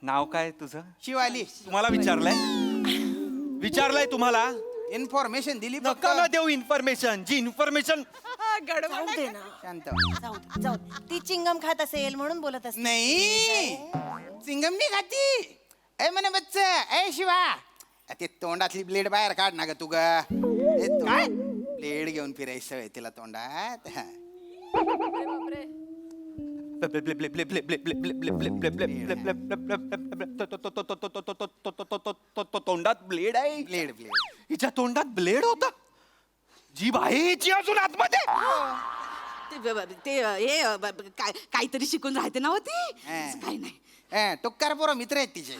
नाव काय तुझं? शिवाली. तुम्हाला विचारलंय तुम्हाला? इन्फॉर्मेशन दिली नका ना देऊ इन्फॉर्मेशन. जी इन्फॉर्मेशन जाऊ दे ना. शांत. जाऊ दे. ती चिंगम खात असेल म्हणून बोलत असेल. नाही सिंगम नाही खाती. ए म्हणे बच्च ए शिवा ते तोंडातली ब्लेड बाहेर काढ ना ग तू ग. काय ब्लेड घेऊन फिरायची सवय तिला तोंडात. तोंडात ब्लेड आहे. ब्लेड ब्लेड हिच्या तोंडात ब्लेड होता. जीभ आहे हिची अजून आतमध्ये. काहीतरी शिकून राहते ना होती. काही नाही. टुक्कार पोरं मित्र आहेत तिचे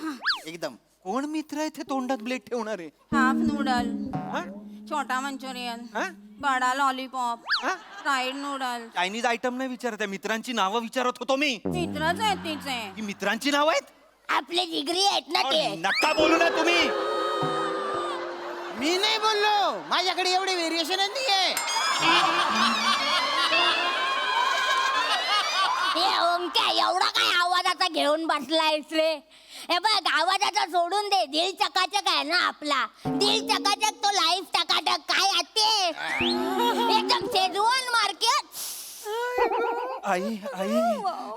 एकदम. कोण मित्र आहे ते तोंडात ब्लेड ठेवणार आहे? हाफ नूडल, हा? छोटा मंचुरियन, हा? बडा लॉलीपॉप, हा? Fried noodle. चायनीज आयटम नाही विचारत आहे, मित्रांची नावं विचारत होतो मी. मित्रच आहेत तिचे. ही मित्रांची नाव आहेत? आपले जिगरी आहेत ना ते. नका बोलू ना तुम्ही. मी नाही बोललो. माझ्याकडे एवढे व्हेरिएशन नाहीये. ओमक्या एवढा काय आवाजाचा घेऊन बसलायस रे? हे बघ आवाजाचा सोडून दे. दिल चकाचक आहे ना आपला. दिल चकाचक तो लाईफ टकाटक काय आते एकदम शेजवान मार्केट. आई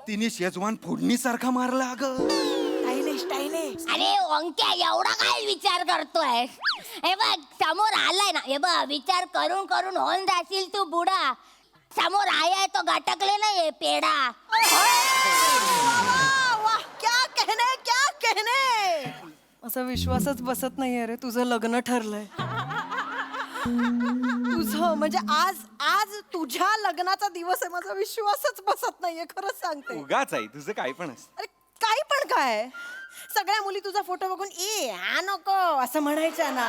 तिने शेजवान फोडणीसारखा मारला अगं. अरे ओंक्या एवढा काय विचार करतोय? हे बघ समोर आलाय ना. हे बघ विचार करून करून होऊन जाशील तू बुडा. समोर आहे तो गटकले नाहीये पेडा. क्या कहने. असा विश्वासच बसत नाहीये रे. तुझं लग्न ठरलंय. तुझं म्हणजे आज तुझ्या लग्नाचा दिवस आहे. माझा विश्वासच बसत नाहीये खरंच सांगते. उगाच आई तुझं काय पण असतं. अरे काही पण काय. सगळ्या मुली तुझा फोटो बघून हा नको असं म्हणायच्या ना.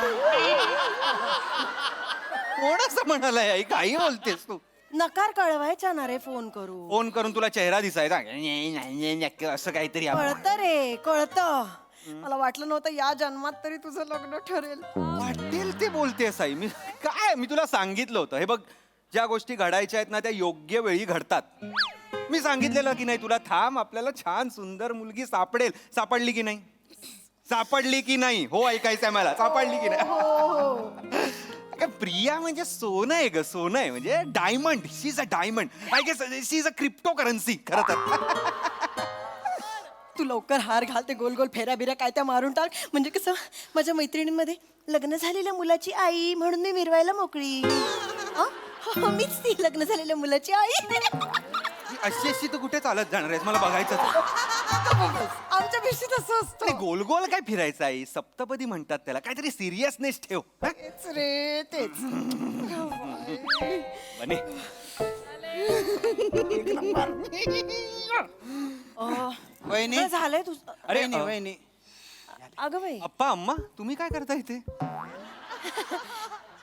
कोण असं म्हणालाय आई? काही बोलतेस तू? नकार कळवायच्या ना रे फोन करू. फोन करून तुला चेहरा दिसायचा असं काहीतरी. कळतं रे कळतं. मला वाटलं नव्हतं या जन्मात तरी तुझं लग्न ठरेल. वाटेल ते बोलतेस आई. मी तुला सांगितलं होतं. हे बघ ज्या गोष्टी घडायच्या आहेत ना त्या योग्य वेळी घडतात. मी सांगितलेलं की नाही तुला, थांब आपल्याला छान सुंदर मुलगी सापडेल. सापडली की नाही? सापडली की नाही? हो ऐकायचंय मला. सापडली की नाही? प्रिया म्हणजे सोनं आहे ग. सोनं आहे म्हणजे diamond. She is a diamond. I guess she is a cryptocurrency खरं तर. तू लवकर हार घाल. ते गोल गोल फेऱ्या बिऱ्या काय त्या मारून टाक. म्हणजे कसं माझ्या मैत्रिणींमध्ये लग्न झालेल्या मुलाची आई म्हणून मी मिरवायला मोकळी. मीच ती लग्न झालेल्या मुलाची आई. अशी तू कुठे चालत जाणार आहेस? मला बघायचं. आमच्या भिशीत असं असतं. गोल गोल काय फिरायचं आहे? सप्तपदी म्हणतात त्याला. काहीतरी सिरियसनेस ठेव. तेच रे तेच. बने वहिनी काय झालंय तुझं? अरे वहिनी वहिनी अगं बाई अप्पा अम्मा तुम्ही काय करता इथे?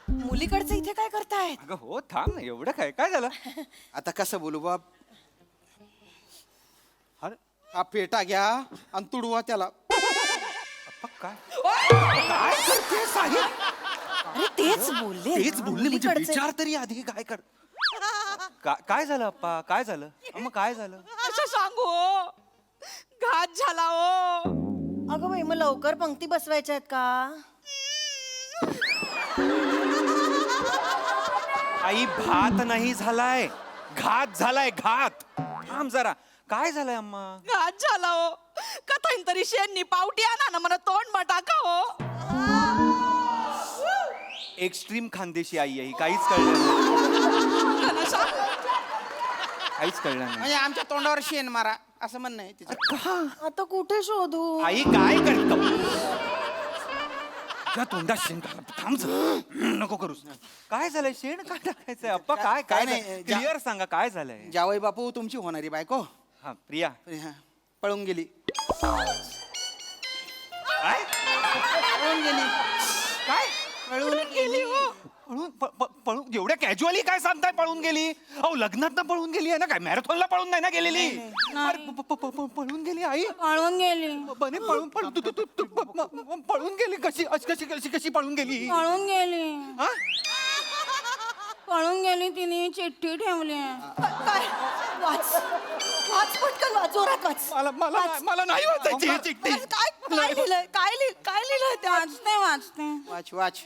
मुलीकडचं इथे काय करतायत? अगं हो थांब ना. एवढं काय काय झालं? आता कसं बोलू बाप. अरे हा पेटा घ्या आणि तुडवा त्याला. अप्पा काय करतेस आई? अरे तेच बोलले तेच ना, बोलले म्हणजे मुलीकडचं. विचार तरी आधी काय कर. काय झालं अप्पा? काय झालं? अम्मा काय झालं? असं सांगू घात झाला हो. अगं बाई मग लवकर पंक्ती बसवायच्या आहेत का? आई भात नाही झालाय, घात झालाय. घात. थांब जरा. काय झालंय अम्मा? घात झाला हो. कथाईन तरी शेणनी पावटी आणा ना मला तोंड बटाका हो. एक्स्ट्रीम खानदेशी आई आहे. काहीच कळलं नाही. काहीच कळलं नाही. म्हणजे आमच्या तोंडावर शेण मारा असं म्हणणं आहे तिचं. आता कुठे शोधू? आई काय करतो? त्या तोंडात शेण टाक. थांब जरा. नको करूस. काय झालंय? शेण काय टाकायचंय अप्पा? काय काय नाही, नाही क्लिअर सांगा काय झालंय? जावई बापू तुमची होणारी बायको हा प्रिया पळून गेली. काय पळून गेली. काय पळून गेली. पळून एवढ्या कॅज्युअली काय सांगताय? पळून गेली? अहो लग्नात ना पळून गेली आहे ना? काय मॅरेथॉनला पळून नाही ना गेलेली? अरे, पळून गेली आई. पळून गेली. बने पळून पळून गेली. कशी कशी कशी कशी पळून गेली? पळून गेली. हा? पळून गेली तिने चिठ्ठी ठेवली काय वाच वाच पटकन वाच जोरात वाच मला नाही वाचायची ही चिठ्ठी. काय लिहिलंय काय लिहिलंय त्या वाचते वाच वाच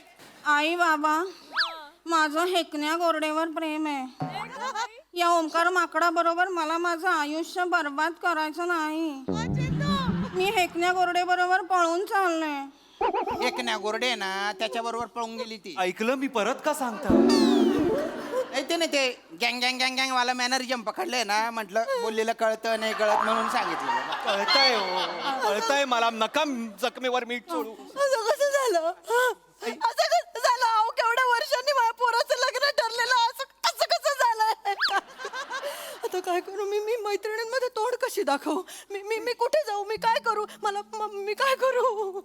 आई बाबा माझं हेकण्या गोरडेवर प्रेम आहे. या ओंकार माकडा बरोबर मला माझं आयुष्य बर्बाद करायचं नाही. मी हेकण्या गोरडे बरोबर पळून चाललोय. एक ना गोरडे ना त्याच्या बरोबर पळून गेली ती. ऐकलं मी परत का सांगता? ते ना ते गँग गँग गँग गँग वाला मॅनरिजम पकडलंय ना, म्हटलं बोललेलं कळतं नाही कळत म्हणून सांगितलं. कळतंय हो कळतंय मला. नका जखमेवर मीठ सोडू. असं कसं झालं असं कसं झालं अहो केवढ्या वर्षांनी माझ्या पोराचं लग्न ठरलेलं असं कसं झालं आता काय करू मी मैत्रिणींमध्ये तोंड कशी दाखवू मी कुठे जाऊ मी काय करू मी काय करू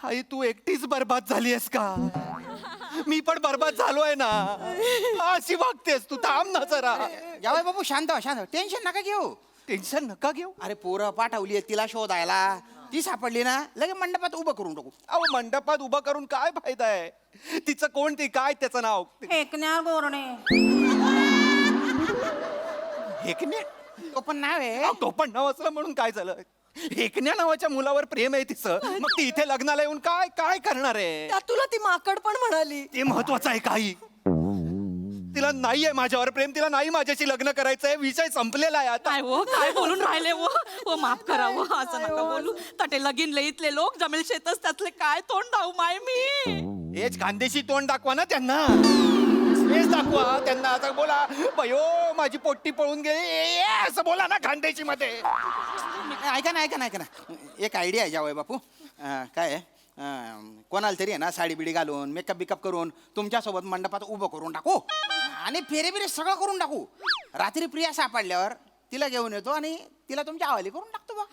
आई तू एकटीच बर्बाद झाली आहेस का? मी पण बर्बाद झालोय ना. अशी वागतेस तू. थांब ना जरा. जावई बापू शांत हो, शांत हो. टेन्शन नका घेऊ. टेन्शन नका घेऊ. अरे पोरं पाठवली तिला शोधायला, ती सापडली ना लगे मंडपात उभं करून टाकू. अहो मंडपात उभं करून काय फायदा आहे? तिचं कोण ती काय त्याचं नाव? हेकण्या गोरडे. हेकण्या? तो पण नाव आहे. अहो, तो पण नाव असलं म्हणून काय झालं? हेकण्या नावाच्या मुलावर प्रेम आहे तिचं. मग ती इथे लग्नाला येऊन काय काय करणार आहे? त्यात तुला ती माकड पण म्हणाली. ते महत्वाचं आहे काही. तिला नाहीये माझ्यावर प्रेम. तिला नाही माझ्याशी लग्न करायचंय. विषय संपलेला आहे आता. काय हो काय बोलून राहिले हो माफ करा हो असं नका बोलू. तटे लगीन लईतले लोक जमेल शेतच त्यातले काय तोंड दाऊ माय मी. हेच खानदेशी तोंड दाखवा ना त्यांना. हेच दाखवा त्यांना. आता बोला बयो माझी पोट्टी पळून गेली असं बोला ना खानदेशी मध्ये. ऐका ना एक आयडिया आहे जावई बापू. काय आहे, कोणाला तरी आहे ना साडी बिडी घालून मेकअप बिकअप करून तुमच्यासोबत मंडपात उभं करून टाकू आणि फेरे बिरे सगळं करून टाकू. रात्री प्रिया सापडल्यावर तिला घेऊन येतो आणि तिला तुमच्या हवाली करून टाकतो बा.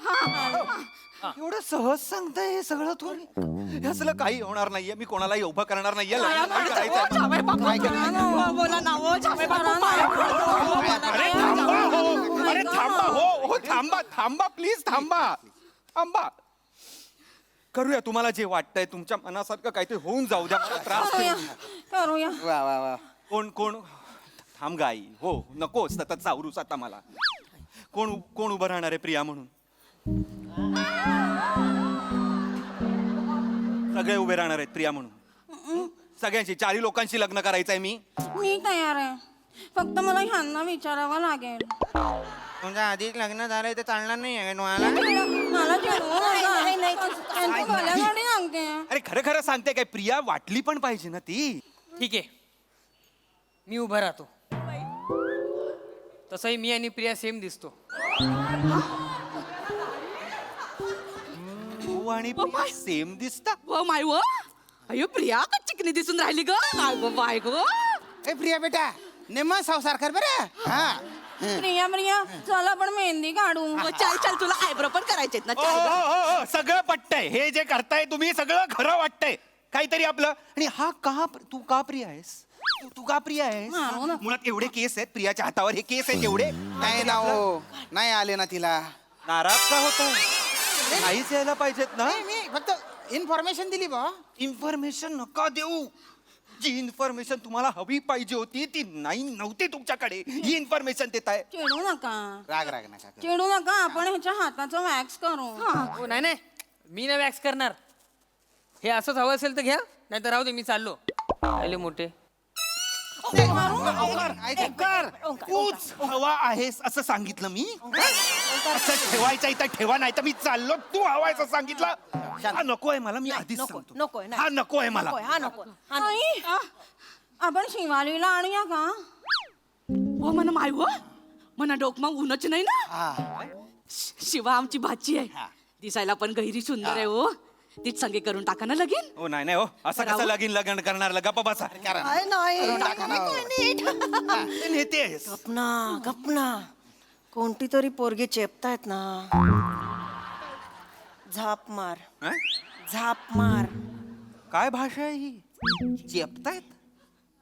एवढं सहज सांगताय हे सगळं तू? हे असलं काही होणार नाहीये. मी कोणालाही उभं करणार नाहीये. लग्न नाही करायचंय. बोला ना हो जावई बापू पाया पडतो. अरे थांबा हो. अरे थांबा हो थांबा थांबा प्लीज थांबा. करूया तुम्हाला जे वाटतंय. तुमच्या मनासारखं काहीतरी होऊन जाऊ द्या. मला त्रास करूया होईल. करूया. वा वा वा. कोण थांब गाई. हो नको सतत चावरूस आता मला. कोण उभं राहणार आहे प्रिया म्हणून? सगळे उभे राहणार आहेत प्रिया म्हणून. सगळ्यांशी 4 लोकांशी लग्न करायचंय मी तयार आहे. फक्त मला ह्यांना विचारावं लागेल. तुमच्या आधीच लग्न झालंय तर चालणार नाही तुम्हाला. मला त्यांची गल्यागाडी सांगते. अरे खरं सांगते काय? प्रिया वाटली पण पाहिजे ना ती. ठीक आहे मी उभा राहतो. तसंही मी आणि प्रिया सेम दिसतो. तू आणि प्रिया सेम दिसता. व माय व अयो प्रिया का चिकनी दिसून राहिली ग. काय गो बाय गो. ए प्रिया बेटा नेम संसार कर बरं. हा प्रिया चल आपण मेहंदी काढू. चल तुला आयब्रो पण करायचे ना. ओ, सगळं पटतंय. हे जे करताय तुम्ही सगळं खरं वाटतंय. काहीतरी आपलं. आणि हा तू का प्रिया आहेस? तू का प्रिया आहेस? मारू नका. मुळात एवढे केस आहेत प्रियाच्या हातावर. हे केस आहेत एवढे. नाही ना हो नाही आले ना तिला. नाराज का होता? नाहीच यायला पाहिजेत ना. मी फक्त इन्फॉर्मेशन दिली बा. इन्फॉर्मेशन नका देऊ. जी इन्फॉर्मेशन तुम्हाला हवी पाहिजे होती ती नव्हती तुमच्याकडे. ही इन्फॉर्मेशन देताय. चिडू नका राग नका करू. चिडू नका. आपण ह्याच्या हाताचं वॅक्स करू. हो नाही मी ना वॅक्स करणार. हे असंच हवं असेल तर घ्या नाही तर राहू दे मी चाललो. आले मोठे. ओंकार, तूच हवा आहेस असं सांगितलं मी. असं ठेवायचं इथं ठेवा नाही तर मी चाललो. तू हवा आहेस असं सांगितलं. हा नको आहे मला. मी आधीच सांगतो. नकोय, नाही. हा नको आहे मला. हा नको आई, आपण शिवालीला आणूया का? हो म्हणा माय व म्हणा डोकमा ऊनच नाही ना. शिवा आमची भाची आहे. दिसायला पण गहिरी सुंदर आहे हो. तीच संगे करून टाका ना लगीन. हो नाही हो असं कसं लग्न करणार? गप्पा बसा. काय नाही नेते गपना कोणती तरी पोरगी चेपतायत ना. झाप मार. काय भाषा आहे ही? चेपतायत?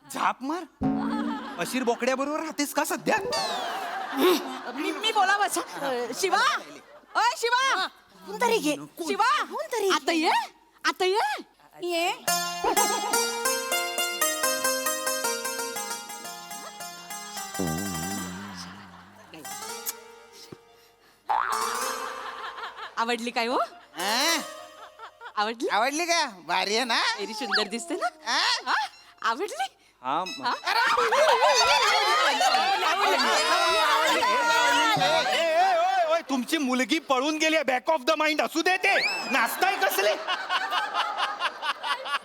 झाप मार. अशीर बोकड्या बरोबर राहतेस का सध्या? मी बोलावं शिवा. ओय शिवा कोणतरी घे. शिवा आता ये ये आवडली काय हो हा? आवडली आवडली का भारी आहे ना एरी सुंदर दिसते ना हा? हा? आवडली हा तुमची मुलगी पळून गेली बॅक ऑफ द माइंड असू दे ते नाचताय कसले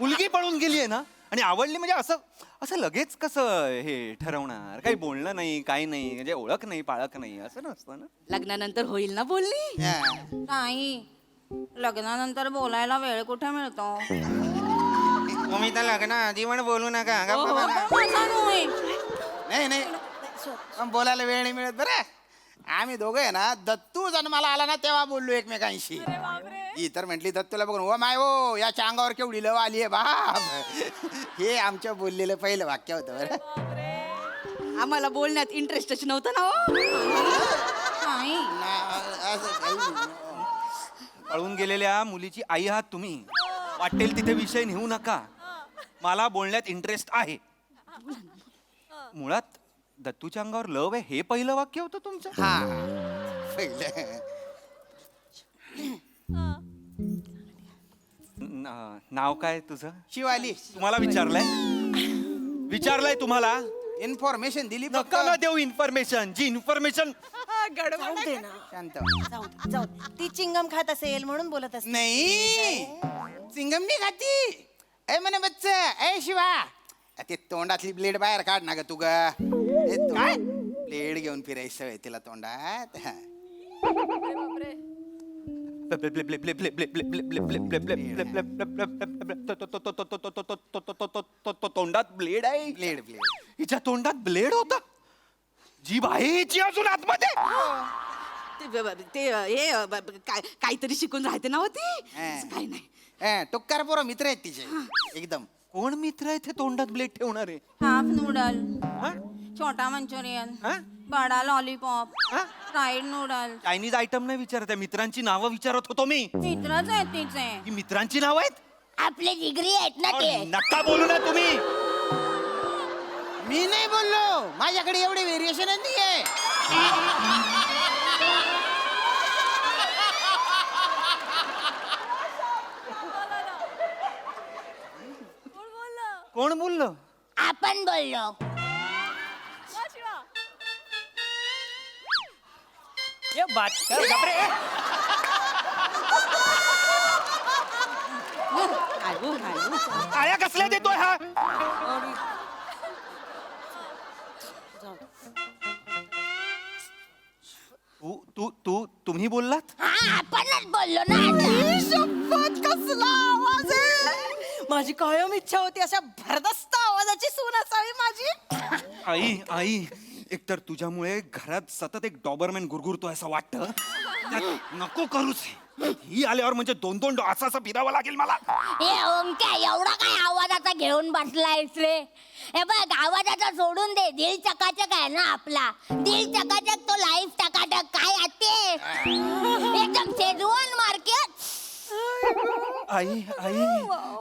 मुलगी पळून गेली आहे ना आणि आवडली म्हणजे असं असं लगेच कसं हे ठरवणार काही बोलणं नाही काही नाही म्हणजे ओळख नाही पाळख नाही असं नसतं ना लग्नानंतर होईल ना बोलली हा. नाही लग्नानंतर बोलायला वेळ कुठे मिळतो तुम्ही तर लग्न आधी पण बोलू नका हो, गप्प बसा. माझा नव्हे. नाही नाही पण बोलायला वेळ नाही मिळत बरं आम्ही दोघं आहे ना दत्तू जन्माला आला ना तेव्हा बोललो एकमेकांशी ही तर म्हटली दत्तूला बघून ओ माय ओ याच्या अंगावर केवढी लव आली आहे बाप हे आमच्या बोललेलं पहिलं वाक्य होतं बरं आम्हाला बोलण्यात इंटरेस्टच नव्हतं ना हो नाही असं काही नाही. पळून गेलेल्या मुलीची आई आहात तुम्ही वाटेल तिथे विषय नेऊ नका मला बोलण्यात इंटरेस्ट आहे मुळात दत्तूच्या अंगावर लव आहे हे पहिलं वाक्य होतं तुमचं हा पहिलं नाव काय तुझं शिवाली तुम्हाला विचारलंय तुम्हाला इन्फॉर्मेशन दिली फक्त. नका ना देऊ इन्फॉर्मेशन जी इन्फॉर्मेशन जाऊ दे ना शांत जाऊ दे. ती चिंगम खात असेल म्हणून बोलत असेल नाही चिंगम नाही खाती ए म्हणे बच्चा ए शिवा ते तोंडातली ब्लेड बाहेर काढ ना ग तू ग काय ब्लेड घेऊन फिरायची सवय तिला तोंडात हा. तोंडात ब्लेड आहे ब्लेड ब्लेड हिच्या तोंडात ब्लेड होता जीभ आहे हिची अजून आतमध्ये ते हे काहीतरी शिकून राहते ना होती काही नाही टुक्कार पोरं मित्र आहेत तिचे एकदम कोण मित्र आहे ते तोंडात ब्लेड ठेवणार आहे हाफ नूडल हा? छोटा मंचुरियन हा? बडा लॉलीपॉप हा? फ्राईड नूडल चायनीज आयटम नाही विचारत आहे मित्रांची नावं विचारत होतो मी मित्रच आहेत तिचे ही मित्रांची नाव आहेत आपले जिगरी आहेत ना ते नका बोलू ना तुम्ही मी नाही बोललो माझ्याकडे एवढे व्हेरिएशन नाहीये कोण बोललं आपण बोललो ये बात कर बापरे आया कसल्या देतोय हा तुम्ही बोललात हा आपणच बोललो ना आता. शपथ कसला आवाज आहे माझी कायम इच्छा होती अशा भरदस्त आवाजाची सून असावी माझी आई आई एकतर तुझ्यामुळे घरात सतत एक डॉबरमॅन गुरगुरतोय असं वाटतं त्यात नको करूच ही आल्यावर म्हणजे दोन दोन असं फिरावं लागेल मला हे ओंक्या एवढा काय आवाजाचा घेऊन बसलायस रे हे बघ आवाजाचा सोडून दे दिल चकाचक आहे ना आपला दिल चकाचक तो लाईफ टकाटक काय आते एकदम शेजवान मार्केट आई आई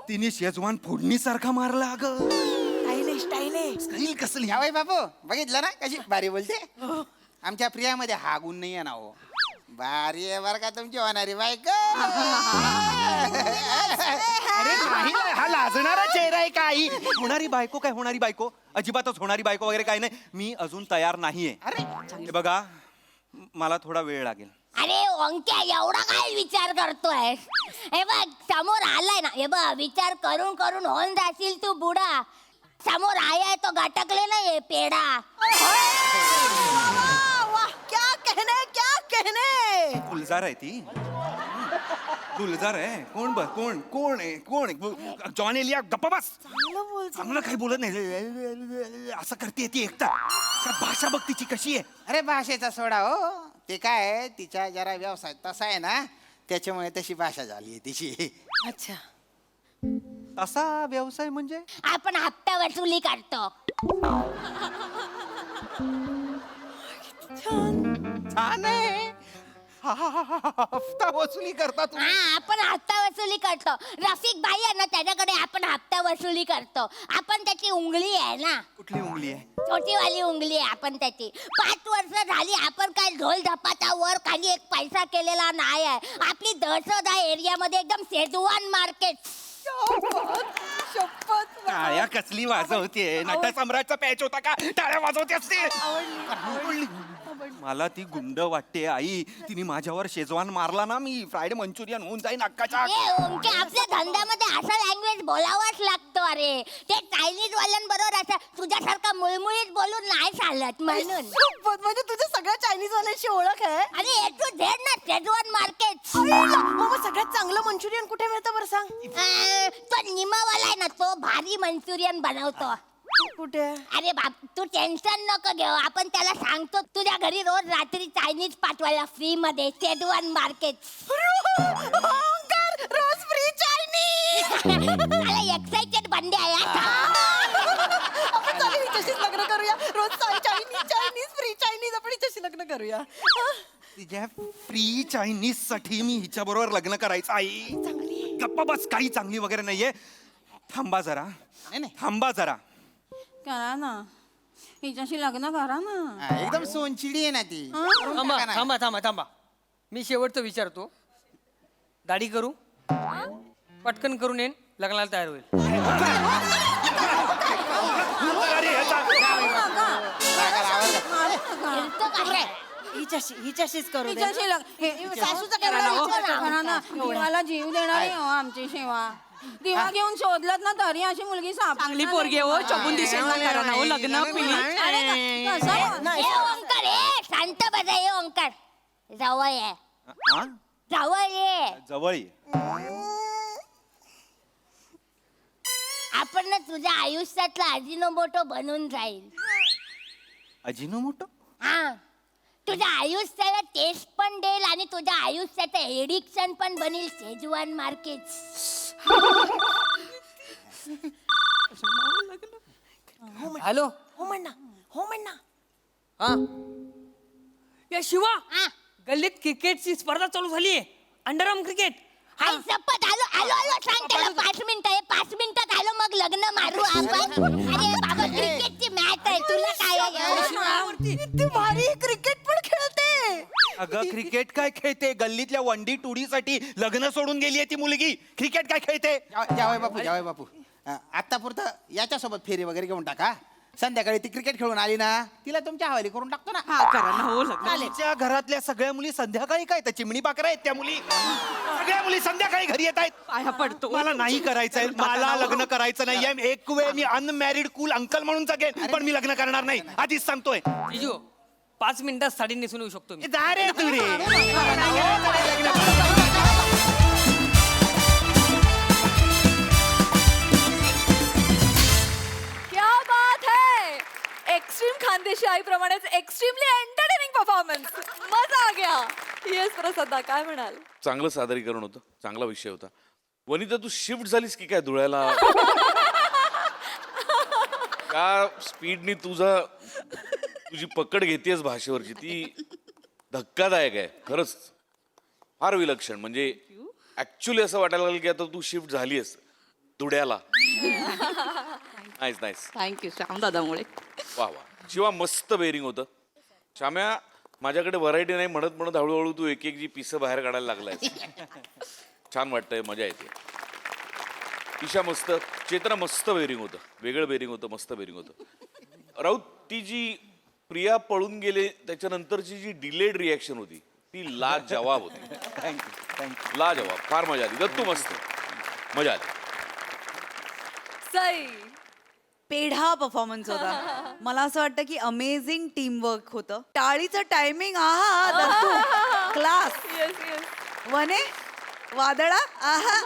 तिने शेजवान फोडणीसारखा मारला अगं स्टाईल कसली हवाय बाबू बघितलं ना कशी भारी बोलते आमच्या प्रियामध्ये हा गुण नाही आहे ना हो भारी आहे बरं का तुमची होणारी बायको अरे नाही हा लाजणारा चेहरा आहे का आई होणारी बायको काय होणारी बायको अजिबातच होणारी बायको वगैरे काय नाही मी अजून तयार नाहीये अरे हे बघा मला थोडा वेळ लागेल अरे ओंक्या एवढा काय विचार करतोय हे बघ समोर आलाय ना हे बघ विचार करून करून होऊन जाशील तू बुडा समोर आहे तो गटकले नाहीये पेडा क्या कहने गुलजार आहे ती गुलजार आहे कोण कोण कोण आहे कोण आहे? जॉन एलिया गप्पा बस चांगलं काही बोलत नाही असं करते ती एकटा भाषा बघ तिची कशी आहे अरे भाषेचा सोडा हो ते काय आहे, तिच्या जरा व्यवसाय तसा आहे ना त्याच्यामुळे तशी भाषा झाली आहे तिची अच्छा असा व्यवसाय म्हणजे आपण हप्ता वसुली करतो छान आहे हफ्ता वसुली करता तुम्ही हा आपण हप्ता वसुली करतो. रफिक भाई आहे ना त्याच्याकडे आपण हप्ता वसुली करतो. आपण त्याची उंगली आहे ना, कुठली उंगली आहे? छोटीवाली उंगली आहे आपण त्याची. 5 वर्ष झाली आपण काय ढोल धपाटा वर खाली एक पैसा केलेला नाही आहे. आपली दहशत आहे एरियामध्ये एकदम शेजवान मार्केट. शपथ टाळ्या कसली वाजवते? नटसम्राटचा पॅच होता का? टाळ्या वाजवते असते. मला ती गुंड वाटते आई. तिने माझ्यावर शेजवान मारला ना, मी फ्राईड मंचुरियन होऊन जाईन अक्काच्या. ए ओमके, आपल्या धंद्यामध्ये असा लँग्वेज बोलावाच लागतो. अरे ते चायनीज वाल्यांबरोबर असं तुझ्यासारखा मुळमुळीत बोलून नाही चालत म्हणून. शपथ म्हणजे तुझ्या सगळ्या चायनीज वाल्यांची ओळख आहे. आणि ए टू झेड ना शेजवान मार्केट. मग सगळ्यात चांगलं मंचुरियन कुठे मिळतं बरं सांग? तो निमावाला आहे ना, तो भारी मंचुरियन बनवतो. कुठे? अरे बाप, तू टेन्शन नको घेऊ. आपण त्याला सांगतो तुझ्या घरी रोज रात्री चायनीज पाठवायला फ्री मध्ये. Schezwan market. रोज फ्री चायनीज. एक्साइटेड बंदे आहे आता. आपण चालेल हिच्याशीच लग्न करूया. रोज चायनीज चायनीज फ्री चायनीज. आपण हिच्याशी लग्न करूया. तिच्या फ्री चायनीज साठी मी हिच्या बरोबर लग्न करायचं आई? गप्पा बस, काही चांगली वगैरे नाहीये. थांबा जरा, नाही नाही थांबा जरा. करा ना, हिच्याशी लग्न करा ना. हा, एकदम सोनचिडी आहे ना ती. करून थांबा टाका ना. थांबा थांबा थांबा. मी शेवटचं विचारतो, दाढी करू? पटकन करून येईन, लग्नाला तयार होईल. फिरतो काय? हिच्याशीच करू दे. हिच्याशी सासूचं करा ना. देवाला जीव देणारी हो आमची सेवा. दिवा घेऊन शोधलत ना तरी अशी मुलगी चांगली पोरगी हो, चबून दिसेल ना करा ना हो लग्न पिली. ए ओंकार, ए शांत बसा. ए ओंकार, जवळ ये, हा? जवळ ये. जवळ ये. आपण ना तुझ्या आयुष्यातला अजिनोमोटो बनून जाईल. अजिनोमोटो? हा, तुझ्या आयुष्याला टेस्ट पण देईल आणि तुझ्या आयुष्याचं एडिक्शन पण बनेल. Schezwan market. हॅलो. हो म्हण ना, हो म्हण ना. हा या शिवा, हा, गल्लीत क्रिकेटची स्पर्धा चालू झालीये. Underarm cricket. आई शपथ. आलो आलो आलो. सांग त्याला 5 मिनिटं आहे. 5 मिनिटात आलो, मग लग्न मारू आपण. अरे बाबा, क्रिकेटची मॅच आहे. तुला काय आहे? किती भारी क्रिकेट पण खेळते. अगं क्रिकेट काय खेळते? गल्लीतल्या 1D 2D साठी लग्न सोडून गेली ती मुलगी. क्रिकेट काय खेळते? जावई बापू, जावई बापू, आता पुरतं याच्यासोबत फेरी वगैरे घेऊन टाका. संध्याकाळी ती क्रिकेट खेळून आली ना, तिला तुमच्या हवाली करून टाकतो ना. हा करा ना हो लग्न. तिच्या घरातल्या सगळ्या मुली संध्याकाळी काय त्या चिमणी पाकरा आहेत त्या मुली? सगळ्या मुली संध्याकाळी घरी येत आहेत. पाया पडतो. मला नाही करायचंय. मला लग्न करायचं नाहीये. एक वेळ मी अनमॅरिड कूल अंकल म्हणून जगेन, पण मी लग्न करणार नाही. आधीच सांगतोय. जिजू 5 मिनिटात साडी नेसून येऊ शकतो मी. जा रे तू रे. क्या बात है. एक्स्ट्रीम खानदेशी आईप्रमाणेच एक्स्ट्रीमली एंटरटेनिंग परफॉर्मन्स. मजा आ गया. येस प्रसादा, काय म्हणाल? चांगलं सादरीकरण होतं, चांगला विषय होता. वनिता तू शिफ्ट झालीस की काय धुळ्याला? त्या स्पीडनी तुझी पकड घेतेस भाषेवरची ती धक्कादायक आहे खरंच. फार विलक्षण. म्हणजे ऍक्च्युली असं वाटायला लागलं की आता तू शिफ्ट झालीस धुळ्याला. Nice nice. थँक्यू श्याम दादामुळे. वा वा. शिवा मस्त बेरिंग होतं. श्याम्या माझ्याकडे व्हरायटी नाही म्हणत म्हणत हळूहळू तू एक एक जी पिसं बाहेर काढायला लागलाय. छान वाटतंय, मजा येते. ईशा मस्त. चेतना मस्त बेरिंग होतं, वेगळं बेरिंग होतं, मस्त बेरिंग होतं. राऊत ती जी प्रिया पळून गेले त्याच्यानंतरची जी डिलेड रिॲक्शन होती ती लाजवाब होती. थँक्यू. लाजवाब. फार मजा आली. दत्तू मस्त मजा आली. सई. पेढा परफॉर्मन्स होता. मला असं वाटतं की अमेझिंग टीम वर्क होतं. टाळीचं टायमिंग आहा दत्तू क्लास. Yes yes. वने वादळा आहा.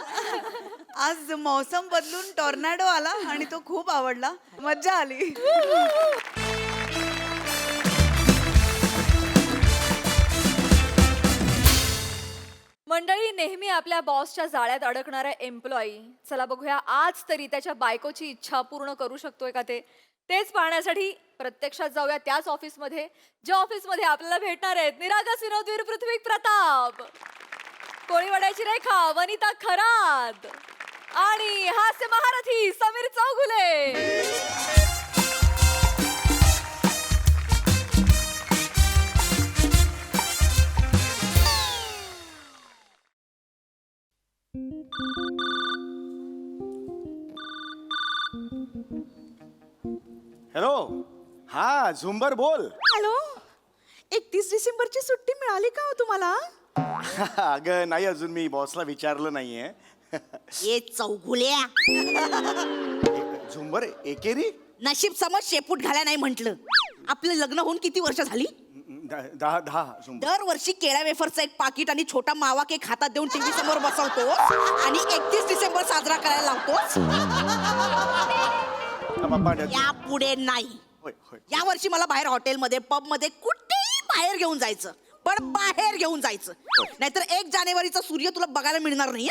आज मौसम बदलून टॉर्नाडो आला आणि तो खूप आवडला. मज्जा आली. मंडळी, नेहमी आपल्या बॉसच्या जाळ्यात अडकणारा एम्प्लॉई, चला बघूया आज तरी त्याच्या बायकोची इच्छा पूर्ण करू शकतोय का ते. तेच पाहण्यासाठी प्रत्यक्षात जाऊया त्याच ऑफिसमध्ये, ज्या ऑफिसमध्ये आपल्याला भेटणार आहेत निरागस विनोदवीर पृथ्वी प्रताप, कोळीवाड्याची रेखा वनिता खरात आणि हास्य महारथी समीर चौगुले. हॅलो, हा झुंबर बोल. हॅलो, 31 डिसेंबरची सुट्टी मिळाली का हो तुम्हाला? अगं नाही, अजून मी बॉसला विचारलं नाहीये. ये चौगुल्या, झुंबर एकेरी नशीब समज शेपूट घाल्या नाही म्हंटल. आपलं लग्न होऊन किती वर्ष झाली? 10 झुंबर. दरवर्षी केळ्या वेफरचं एक पाकिट आणि छोटा मावा केक हातात देऊन टीव्ही समोर बसवतो आणि 31 डिसेंबर साजरा करायला लावतो. या पुढे नाही. होय होय. या वर्षी मला बाहेर हॉटेलमध्ये पब मध्ये कुठेही बाहेर घेऊन जायचं, पण बाहेर घेऊन जायचं, नाहीतर 1 जानेवारीचा सूर्य तुला बघायला मिळणार नाही.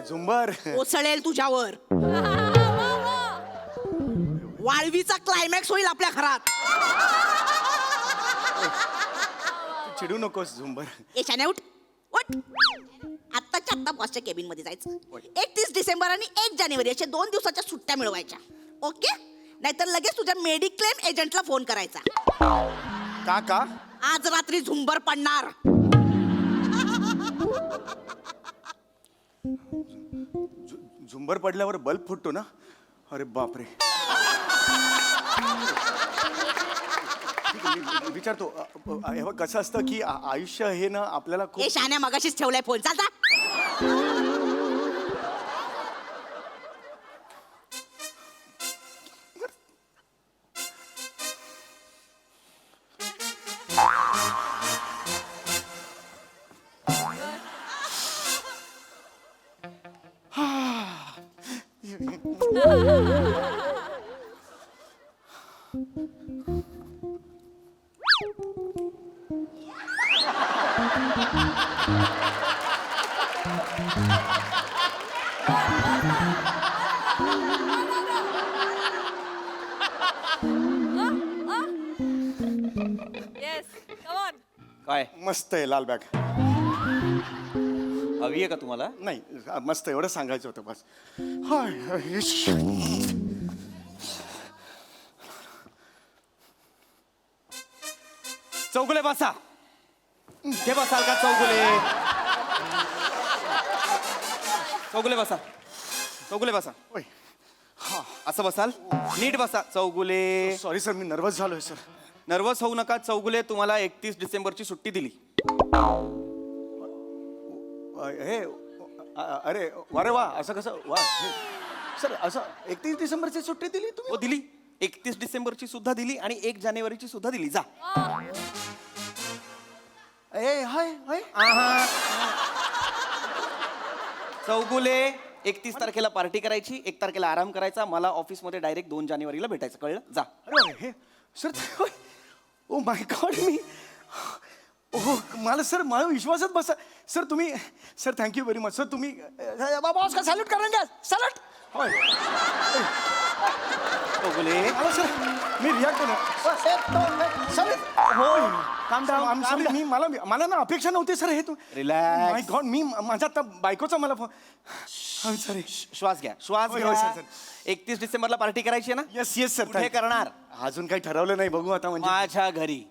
झुंबर कोसळेल तुझ्यावर. वाळवीचा क्लायमॅक्स होईल आपल्या घरात. चिडू नकोस झुंबर. याच्याने उठ उठ. आत्ताच्या आत्ता बॉसच्या केबिन मध्ये जायचं. 31 डिसेंबर आणि 1 जानेवारी अशा 2 दिवसाच्या सुट्ट्या मिळवायच्या. ओके, नाहीतर लगेच तुझ्या मेडिक्लेम एजंटला फोन करायचा. का आज रात्री झुंबर पडणार. झुंबर पडल्यावर बल्ब फुटतो ना? अरे बापरे. ठीक आहे, मी विचारतो. हे बघ, कसं असतं की आयुष्य हे ना आपल्याला हे खूप शान्या मगाशीच ठेवलाय फोन. चालता. Yes, come on. काय मस्त आहे लाल बॅग. हवी आहे का तुम्हाला? नाही, मस्त एवढं सांगायचं होतं बस. हाय, इश. चौगुले बसा. हे बसाल का चौगुले? चौगुले बसा. चौगुले बसा. ओय. असं बसाल. नीट बसा चौगुले. सॉरी सर, मी नर्वस झालोय सर. नर्वस होऊ नका चौगुले. तुम्हाला 31 डिसेंबरची सुट्टी दिली. हे अरे वारे वा, असं कसं वा सर, असं 31 डिसेंबरची सुट्टी दिली तुम्ही? हो दिली. 31 डिसेंबरची सुद्धा दिली आणि 1 जानेवारीची सुद्धा दिली. जा. ए हाय हाय. चौगुले 31 तारखेला पार्टी करायची, 1 तारखेला आराम करायचा. मला ऑफिसमध्ये डायरेक्ट 2 जानेवारीला भेटायचं. कळलं? जा. अरे हे सर, ओ माय गॉड, मी ओ मला सर, मला विश्वासच बसा सर. तुम्ही sir, thank you very much sir. तुम्ही बॉस का सॅल्यूट करेंगे? सॅल्यूट. होय चौगुले मला सर, मी रिॲक्ट सर. होय, काम डाऊन. सॉरी, मी मला ना अपेक्षा नव्हती सर. हे तू Relax. माय गॉड, मी माझ्या आता बायकोचा मला फोन. सॉरी. श्वास घ्या. श्वास होय, घ्या. होय, सर, 31 डिसेंबरला पार्टी करायची आहे ना? Yes yes sir. कुठे करणार? अजून काही ठरवलं नाही, बघू आता. म्हणजे माझ्या घरी.